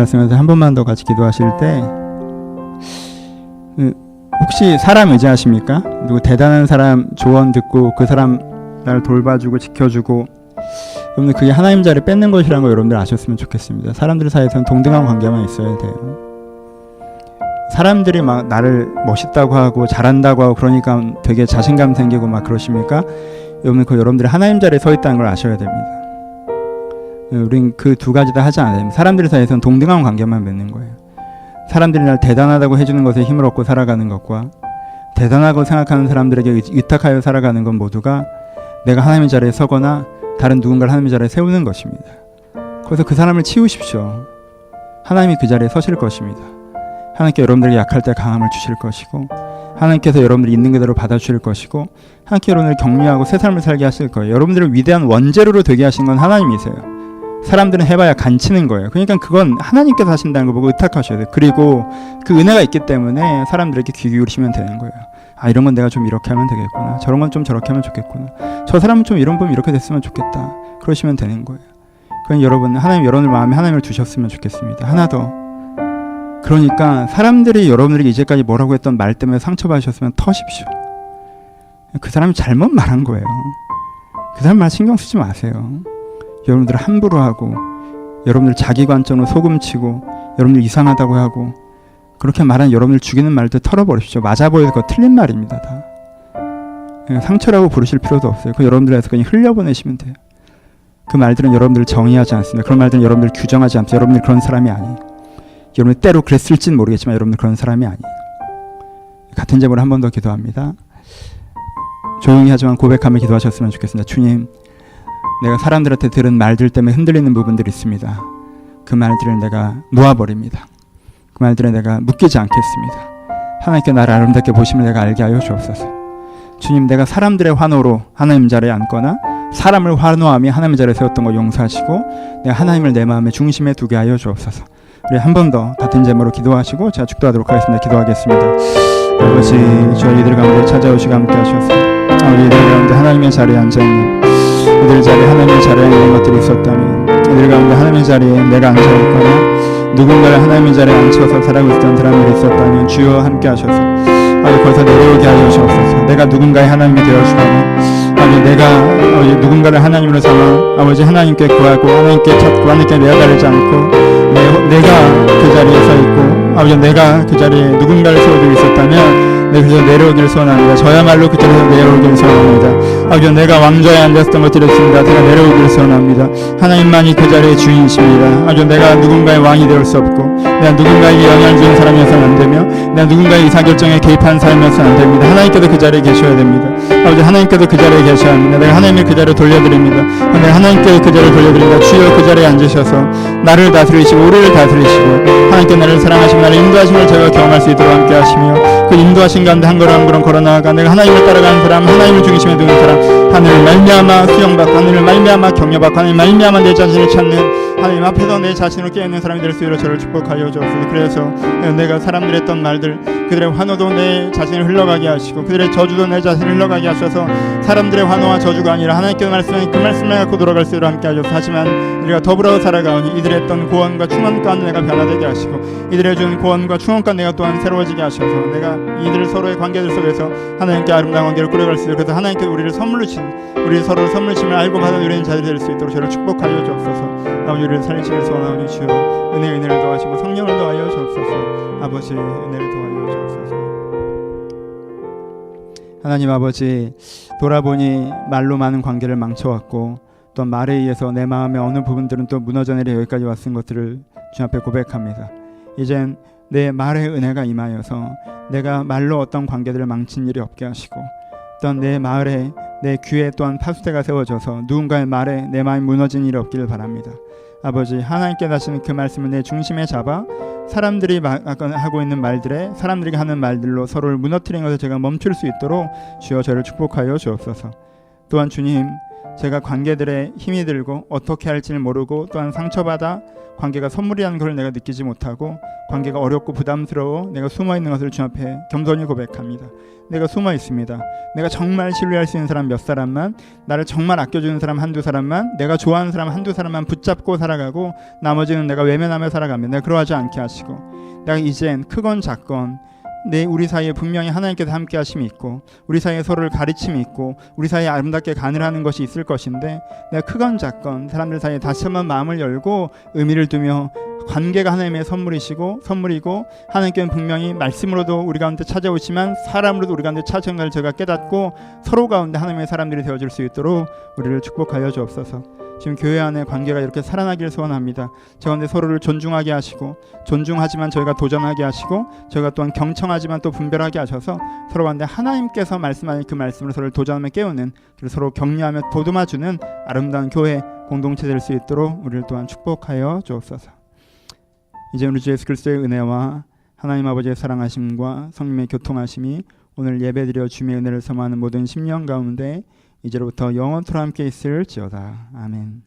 말씀에서 한 번만 더 같이 기도하실 때 혹시 사람 의지하십니까? 누구 대단한 사람 조언 듣고 그 사람 나를 돌봐주고 지켜주고 여러분들 그게 하나님 자리 뺏는 것이라는 거 여러분들 아셨으면 좋겠습니다. 사람들 사이에서는 동등한 관계만 있어야 돼요. 사람들이 막 나를 멋있다고 하고 잘한다고 하고 그러니까 되게 자신감 생기고 막 그러십니까? 여러분들 그 여러분들이 하나님 자리에 서 있다는 걸 아셔야 됩니다. 우린 그 두 가지 다 하지 않아야 됩니다. 사람들 사이에서는 동등한 관계만 맺는 거예요. 사람들이 날 대단하다고 해주는 것에 힘을 얻고 살아가는 것과 대단하고 생각하는 사람들에게 의탁하여 살아가는 건 모두가 내가 하나님의 자리에 서거나 다른 누군가를 하나님의 자리에 세우는 것입니다. 그래서 그 사람을 치우십시오. 하나님이 그 자리에 서실 것입니다. 하나님께 여러분들에게 약할 때 강함을 주실 것이고 하나님께서 여러분들이 있는 그대로 받아주실 것이고 하나님께 여러분들을 격려하고 새 삶을 살게 하실 거예요. 여러분들을 위대한 원재료로 되게 하신 건 하나님이세요. 사람들은 해봐야 간치는 거예요. 그러니까 그건 하나님께서 하신다는 거 보고 의탁하셔야 돼요. 그리고 그 은혜가 있기 때문에 사람들에게 귀 기울이시면 되는 거예요. 아 이런 건 내가 좀 이렇게 하면 되겠구나. 저런 건 좀 저렇게 하면 좋겠구나. 저 사람은 좀 이런 분 이렇게 됐으면 좋겠다. 그러시면 되는 거예요. 그러니까 여러분 하나님 여러분들 마음에 하나님을 두셨으면 좋겠습니다. 하나 더. 그러니까 사람들이 여러분들에게 이제까지 뭐라고 했던 말 때문에 상처받으셨으면 터십시오. 그 사람이 잘못 말한 거예요. 그 사람 말 신경 쓰지 마세요. 여러분들 함부로 하고 여러분들 자기 관점으로 소금치고 여러분들 이상하다고 하고 그렇게 말한 여러분들 죽이는 말들 털어버리십시오. 맞아 보여서 그거 틀린 말입니다. 다 상처라고 부르실 필요도 없어요. 그 여러분들에서 그냥 흘려보내시면 돼요. 그 말들은 여러분들을 정의하지 않습니다. 그런 말들은 여러분들을 규정하지 않습니다. 여러분들 그런 사람이 아니에요. 여러분들 때로 그랬을지는 모르겠지만 여러분들 그런 사람이 아니에요. 같은 제목으로 한 번 더 기도합니다. 조용히 하지만 고백하며 기도하셨으면 좋겠습니다. 주님, 내가 사람들한테 들은 말들 때문에 흔들리는 부분들이 있습니다. 그 말들을 내가 놓아버립니다. 그 말들에 내가 묶이지 않겠습니다. 하나님께 나를 아름답게 보시면 내가 알게 하여 주옵소서. 주님, 내가 사람들의 환호로 하나님 자리에 앉거나 사람을 환호하며 하나님 자리에 세웠던 거 용서하시고 내가 하나님을 내 마음의 중심에 두게 하여 주옵소서. 우리 한 번 더 같은 제목으로 기도하시고 제가 축도하도록 하겠습니다. 기도하겠습니다. 아버지, 저희 이들 가운데 찾아오시고 함께 하셔서 우리 이들 가운데 하나님의 자리에 앉아있는 이들 자리에 하나님의 자리에 있는 것들이 있었다면, 이들 가운데 하나님의 자리에 내가 앉아있거나 누군가를 하나님의 자리에 앉혀서 살아가고 있던 사람들이 있었다면 주여 함께 하셔서 거기서 내려오게 하여 주옵소서. 내가 누군가의 하나님이 되어주거나 내가 누군가를 하나님으로 삼아 아버지 하나님께 구하고 하나님께 찾고 하나님께 내어달리지 않고 내가 그 자리에 서 있고 아버지 내가 그 자리에 누군가를 세워두고 있었다면 그래서 내려오기를 소원합니다. 저야말로 그 자리에서 내려오기를 소원합니다. 아버지 내가 왕좌에 앉았던 것들이 있습니다. 제가 내려오기를 소원합니다. 하나님만이 그 자리의 주인이십니다. 아버지 내가 누군가의 왕이 되올 수 없고 내가 누군가에게 영향을 주는 사람이어서는 안 되며 내가 누군가의 의사결정에 개입하는 사람이어서는 안 됩니다. 하나님께도 그 자리에 계셔야 됩니다. 아버지 하나님께도 그 자리에 계셔야 합니다. 내가 하나님의 그 자리를 돌려드립니다. 내가 하나님께 그 자리를 돌려드립니다. 주여 그 자리에 앉으셔서 나를 다스리시고 우리를 다스리시고 하나님께 나를 사랑하시고 나를 인도하심을 제가 경험할 수 있도록 함께 하시며 그 인도하신 가운데 한 걸음 한 걸음 걸어나아가 내가 하나님을 따라가는 사람, 하나님을 중심에 두는 사람, 하늘을 말미암아 수영받고 하늘을 말미암아 격려받고 하늘을 말미암아 내 자신을 찾는 하나님 앞에서 내 자신을 깨닫는 사람이 될 수 있도록 저를 축복하여 주옵소서. 그래서 내가 사람들이 했던 말들, 그들의 환호도 내 자신을 흘러가게 하시고 그들의 저주도 내 자신을 흘러가게 하셔서 사람들의 환호와 저주가 아니라 하나님께서 말씀하신 그 말씀을 갖고 돌아갈 수 있도록 함께 하셔서 하지만 우리가 더불어 살아가오니 이들의 했던 고언과 충언 가운데 내가 변화되게 하시고 이들의 준 고언과 충언 가운데 내가 또한 새로워지게 하셔서 내가 이들 서로의 관계들 속에서 하나님께 아름다운 관계를 꾸려갈 수 있도록 그래서 하나님께서 우리를 선물로 주신 우리 서로 선물 주심을 알고 받아 누리는 자들이 될 수 있도록 저를 축복하여 주옵소서. 아버지 우리를 살리시길 소원하오니 주여 은혜를 더하시고 성령을 더하여 주옵소서. 아버지 은혜를 더하여 주옵소서. 하나님 아버지 돌아보니 말로 많은 관계를 망쳐왔고 또 말에 의해서 내 마음의 어느 부분들은 또 무너져 내려 여기까지 왔은 것들을 주 앞에 고백합니다. 이젠 내 말의 은혜가 임하여서 내가 말로 어떤 관계들을 망친 일이 없게 하시고 또한 내 말에 내 귀에 또한 파수대가 세워져서 누군가의 말에 내 마음이 무너진 일이 없기를 바랍니다. 아버지 하나님께 다시는 그 말씀을 내 중심에 잡아 사람들이 하고 있는 말들에 사람들이 하는 말들로 서로를 무너뜨리는 것을 제가 멈출 수 있도록 주여 저를 축복하여 주옵소서. 또한 주님 제가 관계들에 힘이 들고 어떻게 할지를 모르고 또한 상처받아 관계가 선물이라는 것을 내가 느끼지 못하고 관계가 어렵고 부담스러워 내가 숨어있는 것을 주 앞에 겸손히 고백합니다. 내가 숨어 있습니다. 내가 정말 신뢰할 수 있는 사람 몇 사람만, 나를 정말 아껴주는 사람 한두 사람만, 내가 좋아하는 사람 한두 사람만 붙잡고 살아가고 나머지는 내가 외면하며 살아갑니다. 내가 그러하지 않게 하시고 내가 이젠 크건 작건 우리 사이에 분명히 하나님께서 함께 하심이 있고 우리 사이에 서로를 가르침이 있고 우리 사이에 아름답게 가늘하는 것이 있을 것인데 내가 크건 작건 사람들 사이에 다시 한번 마음을 열고 의미를 두며 관계가 하나님의 선물이고 하나님께는 분명히 말씀으로도 우리 가운데 찾아오시지만 사람으로도 우리 가운데 찾아온 것을 제가 깨닫고 서로 가운데 하나님의 사람들이 되어줄 수 있도록 우리를 축복하여 주옵소서. 지금 교회 안에 관계가 이렇게 살아나기를 소원합니다. 저 가운데 서로를 존중하게 하시고 존중하지만 저희가 도전하게 하시고 저희가 또한 경청하지만 또 분별하게 하셔서 서로 가운데 하나님께서 말씀하신 그 말씀을 서로를 도전하며 깨우는 그리고 서로 격려하며 보듬어주는 아름다운 교회 공동체 될 수 있도록 우리를 또한 축복하여 주옵소서. 이제 우리 주 예수 그리스도의 은혜와 하나님 아버지의 사랑하심과 성령의 교통하심이 오늘 예배드려 주님의 은혜를 사모하는 모든 심령 가운데 이제로부터 영원토록 함께 있을지어다. 아멘.